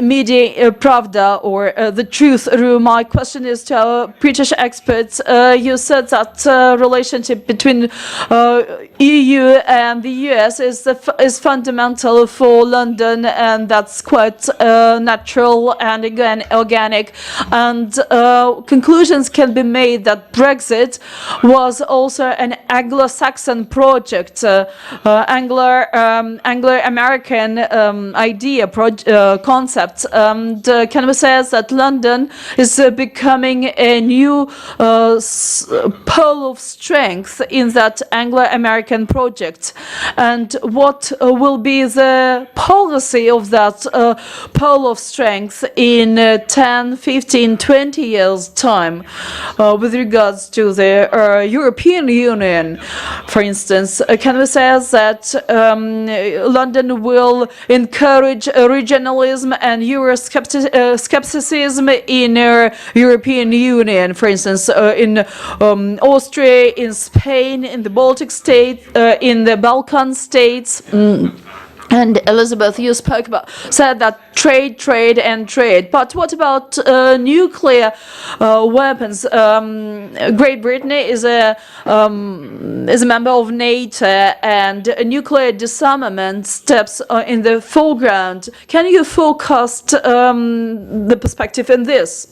S1: media Pravda, or The Truth Room. My question is to our British experts. You said that relationship between EU and the US is fundamental for London, and that's quite natural and again organic. And conclusions can be made that Brexit was also an Anglo-Saxon project, Anglo-American idea, concept. And can we say that London is becoming a new pole of strength in that Anglo-American project? And what will be the policy of that pole of strength in 10, 15, 20 years' time with regards to the European Union? For instance, can we say that London will encourage regionalism and Euroscepticism in European Union, for instance, in Austria, in Spain, in the Baltic states, in the Balkan states? And Elizabeth, you said that trade, and trade. But what about nuclear weapons? Great Britain is a member of NATO, and nuclear disarmament steps in the foreground. Can you forecast the perspective in this?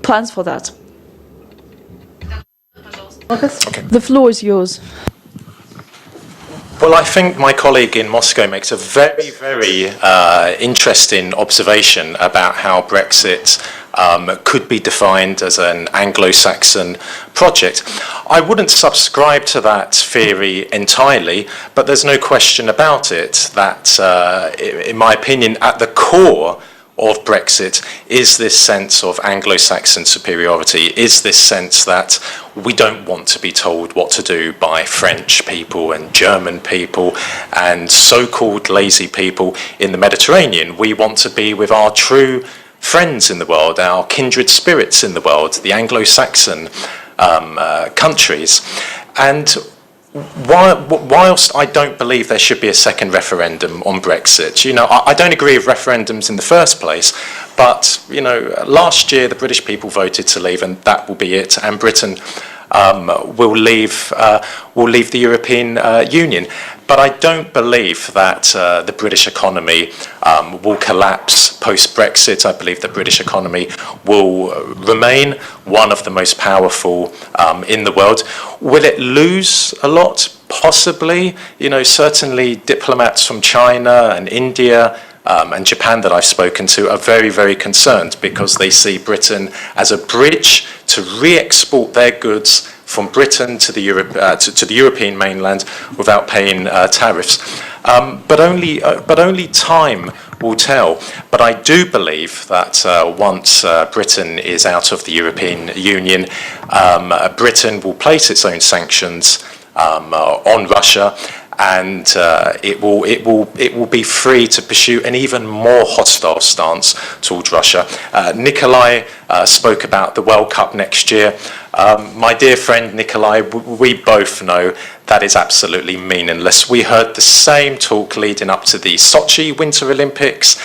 S1: Plans for that?
S4: Okay.
S1: The floor is yours.
S4: Well, I think my colleague in Moscow makes a very, very interesting observation about how Brexit could be defined as an Anglo-Saxon project. I wouldn't subscribe to that theory entirely, but there's no question about it that, in my opinion, at the core of Brexit is this sense of Anglo-Saxon superiority, is this sense that we don't want to be told what to do by French people and German people and so-called lazy people in the Mediterranean. We want to be with our true friends in the world, our kindred spirits in the world, the Anglo-Saxon countries. And whilst I don't believe there should be a second referendum on Brexit, I don't agree with referendums in the first place, but, last year the British people voted to leave, and that will be it, and Britain will leave the European Union. But I don't believe that the British economy will collapse post-Brexit. I believe the British economy will remain one of the most powerful in the world. Will it lose a lot? Possibly. Certainly diplomats from China and India and Japan that I've spoken to are very, very concerned because they see Britain as a bridge to re-export their goods from Britain to the European mainland without paying tariffs. But only time will tell. But I do believe that once Britain is out of the European Union, Britain will place its own sanctions on Russia, and it will be free to pursue an even more hostile stance towards Russia. Nikolai spoke about the World Cup next year. My dear friend Nikolai, we both know that is absolutely meaningless. We heard the same talk leading up to the Sochi Winter Olympics,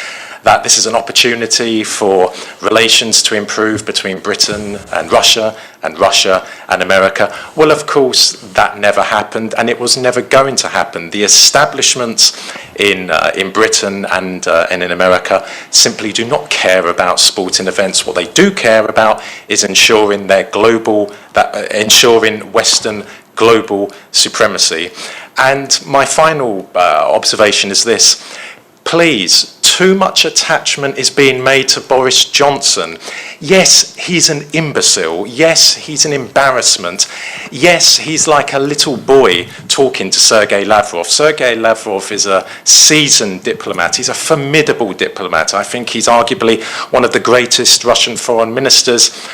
S4: that this is an opportunity for relations to improve between Britain and Russia and America. Well, of course, that never happened, and it was never going to happen. The establishments in Britain and in America simply do not care about sporting events. What they do care about is ensuring ensuring Western global supremacy. And my final observation is this: please, too much attachment is being made to Boris Johnson. Yes, he's an imbecile. Yes, he's an embarrassment. Yes, he's like a little boy talking to Sergei Lavrov. Sergei Lavrov is a seasoned diplomat. He's a formidable diplomat. I think he's arguably one of the greatest Russian foreign ministers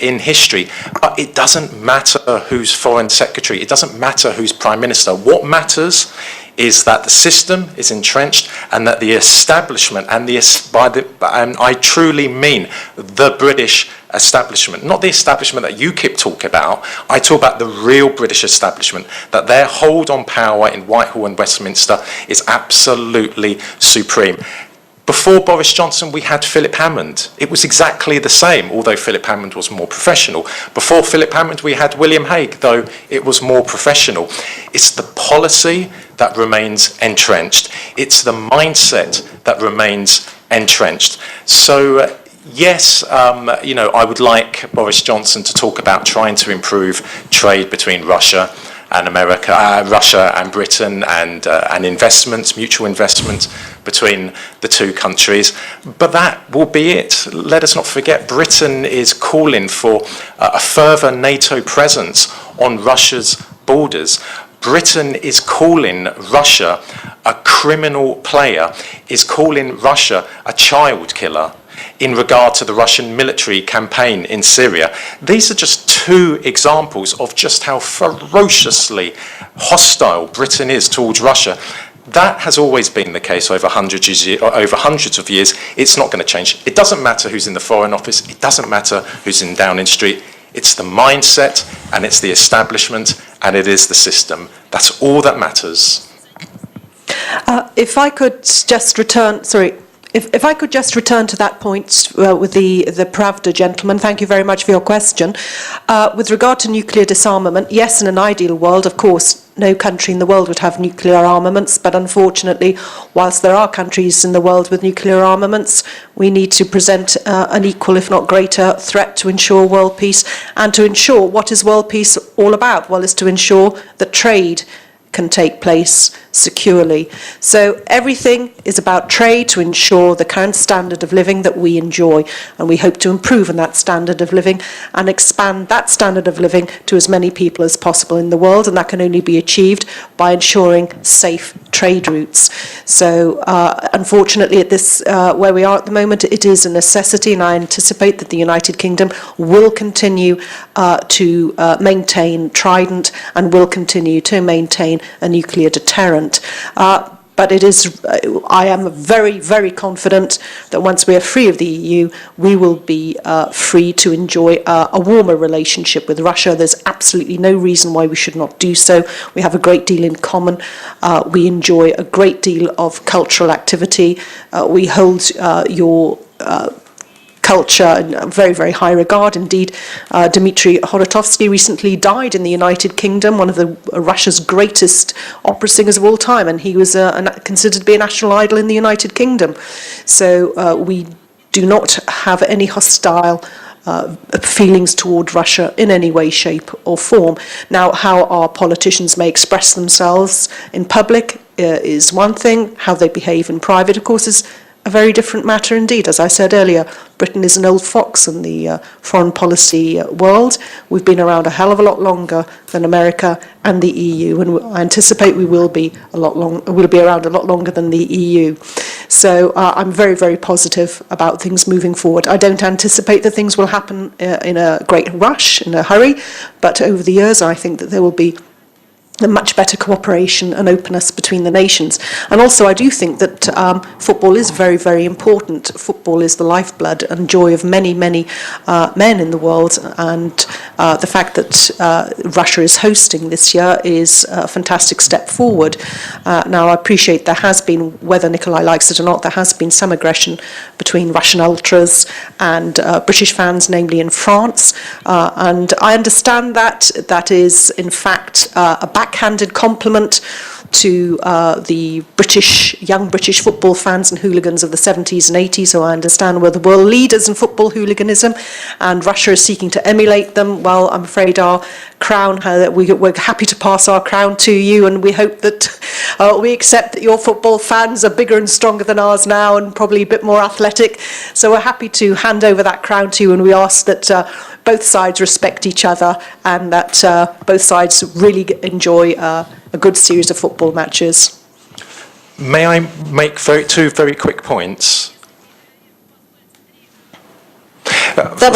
S4: in history. But it doesn't matter who's foreign secretary. It doesn't matter who's prime minister. What matters is that the system is entrenched and that the establishment, and I truly mean the British establishment, not the establishment that UKIP talk about, I talk about the real British establishment, that their hold on power in Whitehall and Westminster is absolutely supreme. Before Boris Johnson, we had Philip Hammond. It was exactly the same, although Philip Hammond was more professional. Before Philip Hammond, we had William Hague, though it was more professional. It's the policy that remains entrenched. It's the mindset that remains entrenched. So, yes, I would like Boris Johnson to talk about trying to improve trade between Russia and America, Russia and Britain, and investments, mutual investment between the two countries. But that will be it. Let us not forget, Britain is calling for a further NATO presence on Russia's borders. Britain is calling Russia a criminal player, is calling Russia a child killer in regard to the Russian military campaign in Syria. These are just two examples of just how ferociously hostile Britain is towards Russia. That has always been the case over hundreds of years. It's not going to change. It doesn't matter who's in the Foreign Office. It doesn't matter who's in Downing Street. It's the mindset, and it's the establishment, and it is the system. That's all that matters.
S2: If I could just return to that point with the Pravda gentleman, thank you very much for your question. With regard to nuclear disarmament, yes, in an ideal world, of course, no country in the world would have nuclear armaments, but unfortunately, whilst there are countries in the world with nuclear armaments, we need to present an equal, if not greater, threat to ensure world peace. And to ensure, what is world peace all about? Well, it's to ensure that trade can take place securely. So everything is about trade to ensure the current standard of living that we enjoy, and we hope to improve on that standard of living and expand that standard of living to as many people as possible in the world, and that can only be achieved by ensuring safe trade routes. So unfortunately at this where we are at the moment, it is a necessity, and I anticipate that the United Kingdom will continue to maintain Trident and will continue to maintain a nuclear deterrent. But it is, I am very, very confident that once we are free of the EU, we will be free to enjoy a warmer relationship with Russia. There's absolutely no reason why we should not do so. We have a great deal in common. We enjoy a great deal of cultural activity. We hold your culture in very, very high regard. Indeed, Dmitry Horotovsky recently died in the United Kingdom, one of Russia's greatest opera singers of all time, and he was considered to be a national idol in the United Kingdom. So we do not have any hostile feelings toward Russia in any way, shape or form. Now, how our politicians may express themselves in public is one thing. How they behave in private, of course, is a very different matter indeed. As I said earlier, Britain is an old fox in the foreign policy world. We've been around a hell of a lot longer than America and the EU, and I anticipate we will be around a lot longer than the EU. So I'm very, very positive about things moving forward. I don't anticipate that things will happen in a great rush, in a hurry, but over the years I think that there will be much better cooperation and openness between the nations. And also I do think that football is very, very important. Football is the lifeblood and joy of many, many men in the world, and the fact that Russia is hosting this year is a fantastic step forward. Now I appreciate there has been, whether Nikolai likes it or not, there has been some aggression between Russian ultras and British fans, namely in France, and I understand that. That is in fact a backhanded compliment to the young British football fans and hooligans of the 70s and 80s, who I understand were the world leaders in football hooliganism, and Russia is seeking to emulate them. Well, I'm afraid our crown, we're happy to pass our crown to you, and we hope that we accept that your football fans are bigger and stronger than ours now and probably a bit more athletic. So we're happy to hand over that crown to you, and we ask that both sides respect each other and that both sides really enjoy a good series of football matches.
S4: May I make two very quick points?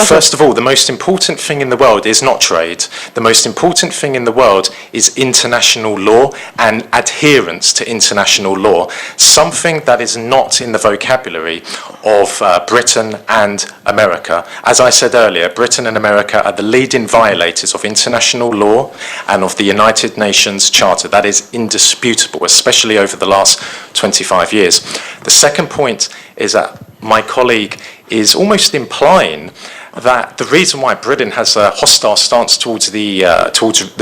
S4: First of all, the most important thing in the world is not trade. The most important thing in the world is international law and adherence to international law, something that is not in the vocabulary of Britain and America. As I said earlier, Britain and America are the leading violators of international law and of the United Nations Charter. That is indisputable, especially over the last 25 years. The second point is that my colleague is almost implying that the reason why Britain has a hostile stance towards the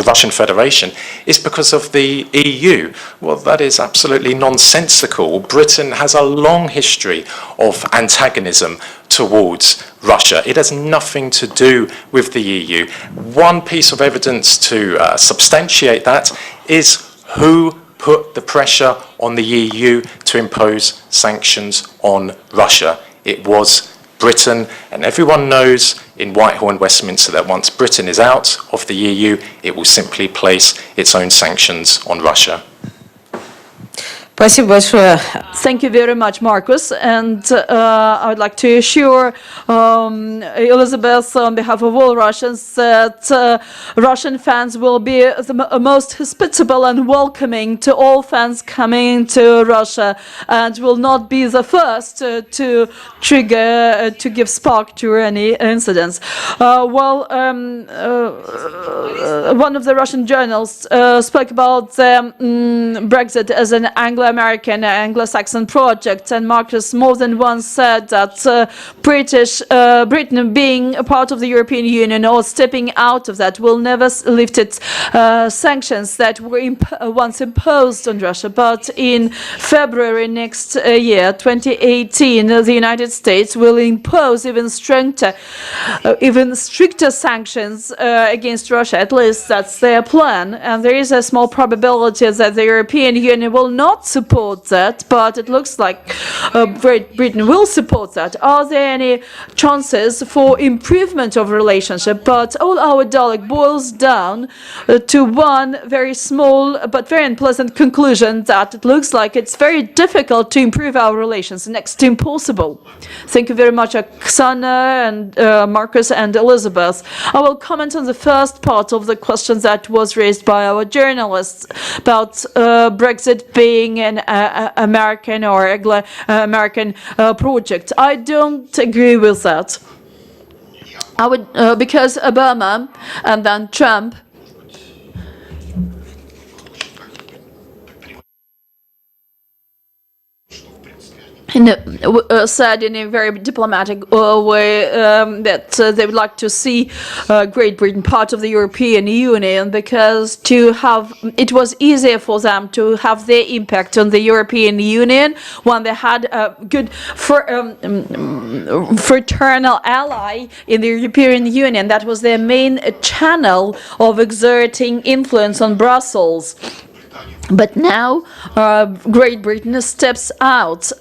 S4: Russian Federation is because of the EU. Well, that is absolutely nonsensical. Britain has a long history of antagonism towards Russia. It has nothing to do with the EU. One piece of evidence to substantiate that is who put the pressure on the EU to impose sanctions on Russia. It was Britain, and everyone knows in Whitehall and Westminster that once Britain is out of the EU, it will simply place its own sanctions on Russia.
S3: Спасибо большое.
S1: Thank you very much, Marcus. And I would like to assure Elizabeth, on behalf of all Russians, that Russian fans will be the most hospitable and welcoming to all fans coming to Russia, and will not be the first to trigger, to give spark to any incidents. One of the Russian journalists spoke about Brexit as an Anglo-American, Anglo-Saxon project, and Marcus more than once said that Britain being a part of the European Union or stepping out of that will never lift its sanctions that were once imposed on Russia. But in February next year, 2018, the United States will impose even stricter sanctions against Russia. At least that's their plan, and there is a small probability that the European Union will not support that, but it looks like Great Britain will support that. Are there any chances for improvement of relationship? But all our dialogue boils down to one very small but very unpleasant conclusion, that it looks like it's very difficult to improve our relations, next to impossible. Thank you very much, Oksana and Marcus and Elizabeth. I will comment on the first part of the question that was raised by our journalists about Brexit being an American or Anglo-American project. I don't agree with that. I would because Obama and then Trump said in a very diplomatic way that they would like to see Great Britain part of the European Union, because it was easier for them to have their impact on the European Union when they had a good fraternal ally in the European Union. That was their main channel of exerting influence on Brussels. But now Great Britain steps out,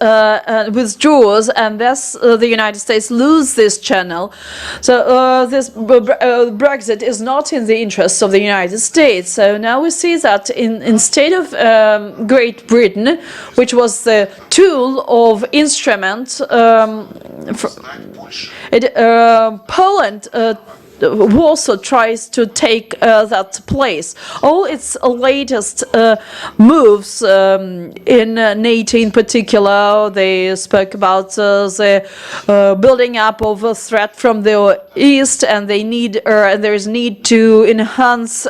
S1: withdraws, and thus the United States lose this channel. So this Brexit is not in the interests of the United States. So now we see that instead of Great Britain, which was the tool of instrument, Poland Warsaw tries to take that place. All its latest moves in NATO in particular, they spoke about the building up of a threat from the east, and they need there is need to enhance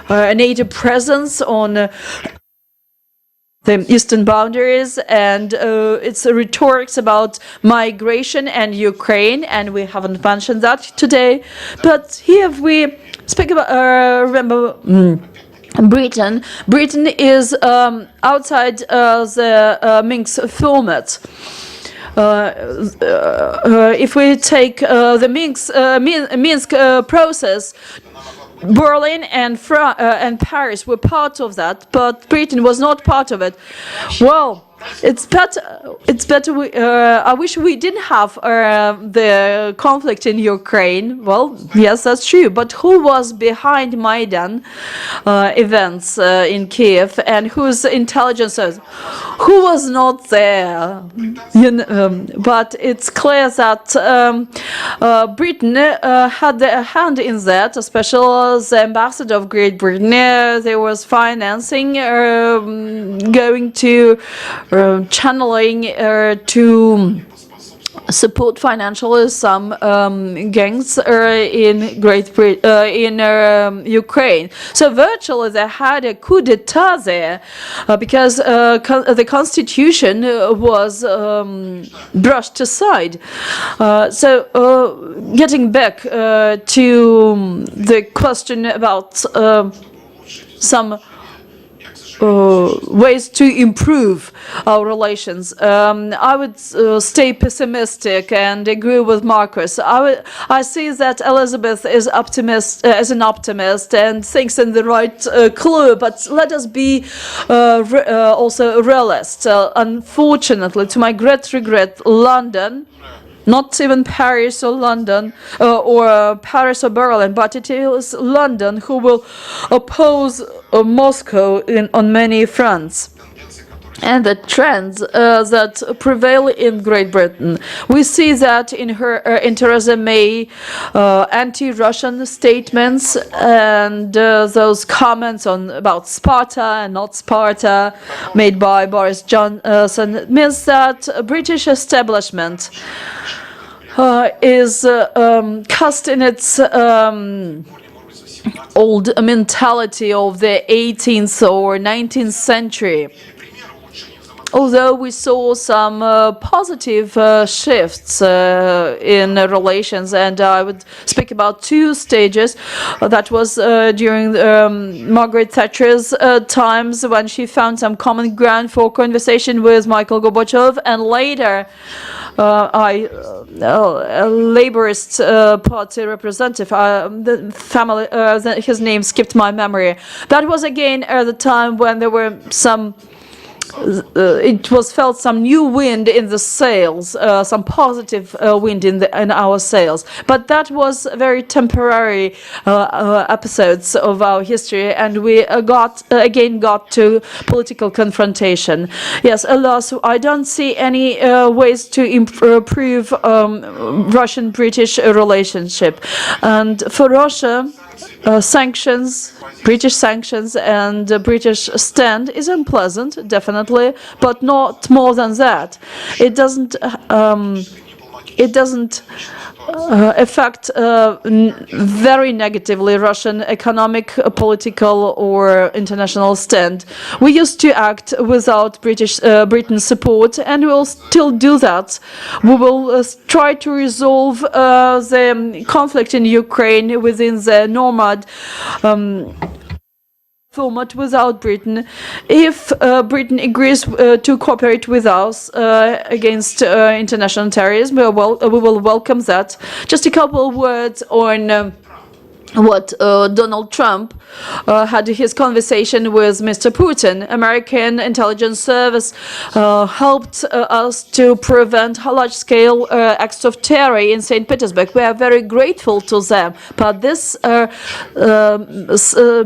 S1: NATO presence on the eastern boundaries, and it's rhetorics about migration and Ukraine, and we haven't mentioned that today. But here we speak about, remember, Britain. Britain is outside the Minsk format. If we take the Minsk process, Berlin and Paris were part of that, but Britain was not part of it. Well, it's better. I wish we didn't have the conflict in Ukraine. Well, yes, that's true. But who was behind Maidan events in Kiev, and whose intelligence? Who was not there? But it's clear that Britain had a hand in that, especially the ambassador of Great Britain. There was financing going to channeling to support financially some gangs in Ukraine. So virtually they had a coup d'etat there because the constitution was brushed aside. So getting back to the question about some ways to improve our relations. I would stay pessimistic and agree with Marcus. I see that Elizabeth is as an optimist and thinks in the right clue, but let us be also a realist. Unfortunately, to my great regret, London, not even Paris or London or Paris or Berlin, but it is London who will oppose Moscow on many fronts. And the trends that prevail in Great Britain. We see that in Theresa May anti-Russian statements and those comments about Sparta and not Sparta made by Boris Johnson. It means that British establishment is cast in its old mentality of the 18th or 19th century. Although we saw some positive shifts in relations, and I would speak about two stages. That was during Margaret Thatcher's times, when she found some common ground for conversation with Michael Gorbachev, and later a Labourist Party representative, the family, his name skipped my memory. That was again at the time when there were some. It was felt some new wind in the sails, some positive wind in our sails. But that was very temporary episodes of our history, and we got to political confrontation. Yes, alas, I don't see any ways to improve Russian-British relationship. And for Russia, sanctions, British sanctions and British stand is unpleasant, definitely, but not more than that. It doesn't affect very negatively Russian economic, political, or international stand. We used to act without Britain's support, and we will still do that. We will try to resolve the conflict in Ukraine within the NORMAD format without Britain. If Britain agrees to cooperate with us against international terrorism, we will welcome that. Just a couple of words on what Donald Trump had his conversation with Mr. Putin. American intelligence service helped us to prevent large-scale acts of terror in St. Petersburg. We are very grateful to them. But this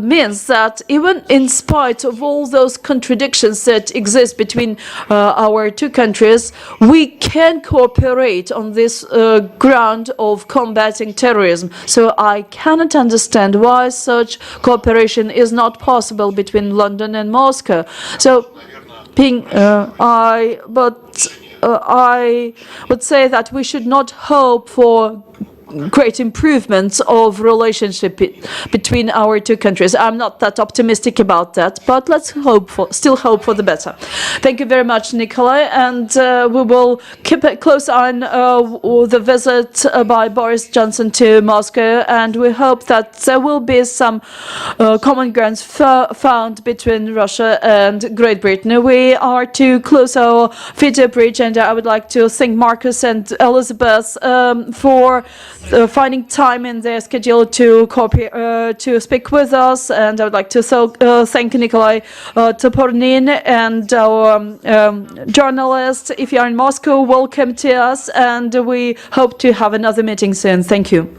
S1: means that even in spite of all those contradictions that exist between our two countries, we can cooperate on this ground of combating terrorism. So I cannot understand why such cooperation is not possible between London and Moscow. So, I would say that we should not hope for great improvements of relationship between our two countries. I'm not that optimistic about that, but let's still hope for the better. Thank you very much, Nikolai, and we will keep a close eye on the visit by Boris Yeltsin to Moscow, and we hope that there will be some common grounds found between Russia and Great Britain. We are to close our video bridge, and I would like to thank Marcus and Elizabeth for finding time in their schedule to speak with us, and I would like to thank Nikolai Topornin and our journalist. If you are in Moscow, welcome to us, and we hope to have another meeting soon. Thank you.